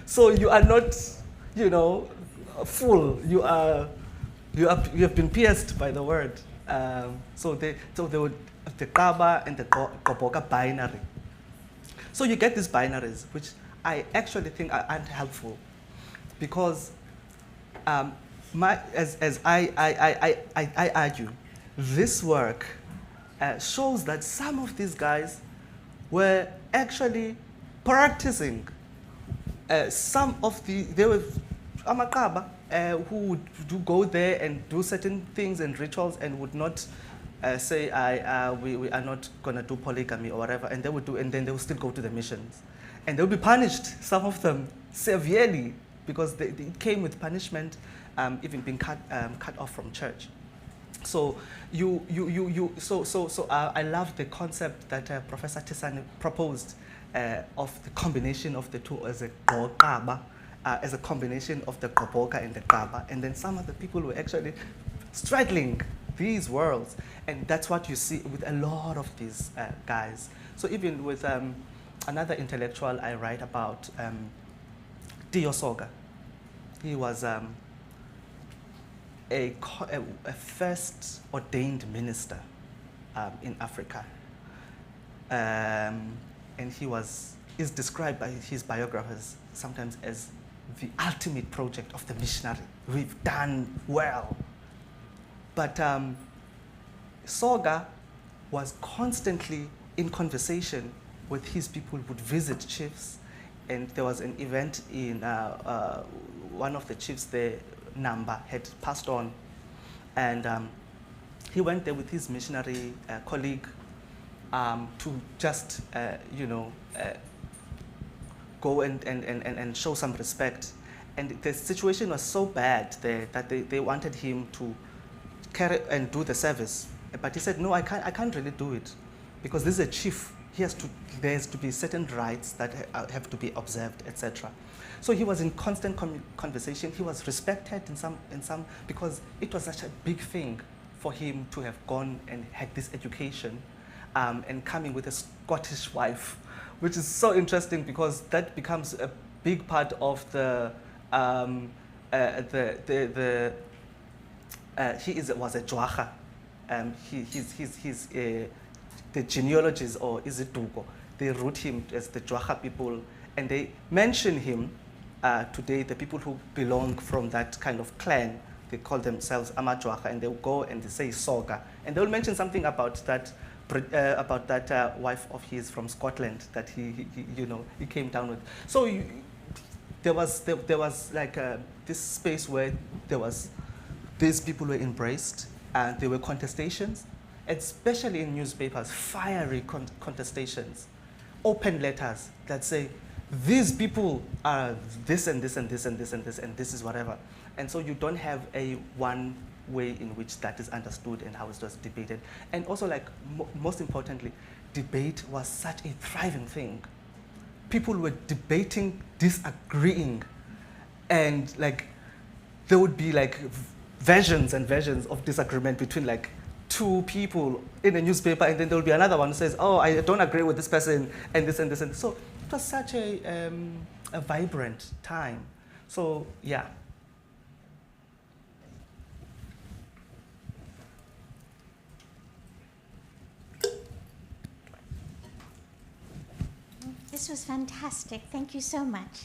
So you are not, full. You have been pierced by the word. So they would the Gqoba and the gqoboka binary. So you get these binaries, which I actually think aren't helpful, because as I argue, this work shows that some of these guys were actually practicing they were amaqaba who would go there and do certain things and rituals and would not say we are not going to do polygamy or whatever, and they would do, and then they would still go to the missions, and they would be punished, some of them severely, because it came with punishment, even being cut off from church. So I love the concept that Professor Tisane proposed of the combination of the two as a gqoba, as a combination of the gqoboka and the Gqoba, and then some of the people were actually straddling these worlds, and that's what you see with a lot of these guys. So even with another intellectual I write about, Tiyo Soga, he was a first ordained minister in Africa, and is described by his biographers sometimes as the ultimate project of the missionary. We've done well. But Soga was constantly in conversation with his people, would visit chiefs, and there was an event in one of the chiefs there, Namba, had passed on, and he went there with his missionary colleague to just go and show some respect. And the situation was so bad there that they wanted him to carry and do the service, but he said, no, I can't really do it, because this is a chief. There has to be certain rights that have to be observed, etc. So he was in constant conversation. He was respected in some because it was such a big thing for him to have gone and had this education, and coming with a Scottish wife, which is so interesting because that becomes a big part of the was a Jwacha. He's the genealogies, or isiDuko, they root him as the Jwacha people, and they mention him today. The people who belong from that kind of clan, they call themselves Amajwacha, and they'll go and they say Soga, and they'll mention something about that wife of his from Scotland that he came down with. So there was like this space where these people were embraced, and there were contestations, especially in newspapers, fiery contestations, open letters that say, these people are this and this and this and this and this and this is whatever. And so you don't have a one way in which that is understood and how it's just debated. And also, like, most importantly, debate was such a thriving thing. People were debating, disagreeing, and like there would be like versions and versions of disagreement between like two people in a newspaper, and then there will be another one who says, oh, I don't agree with this person, and this and this. And so it was such a vibrant time. So, yeah. This was fantastic. Thank you so much.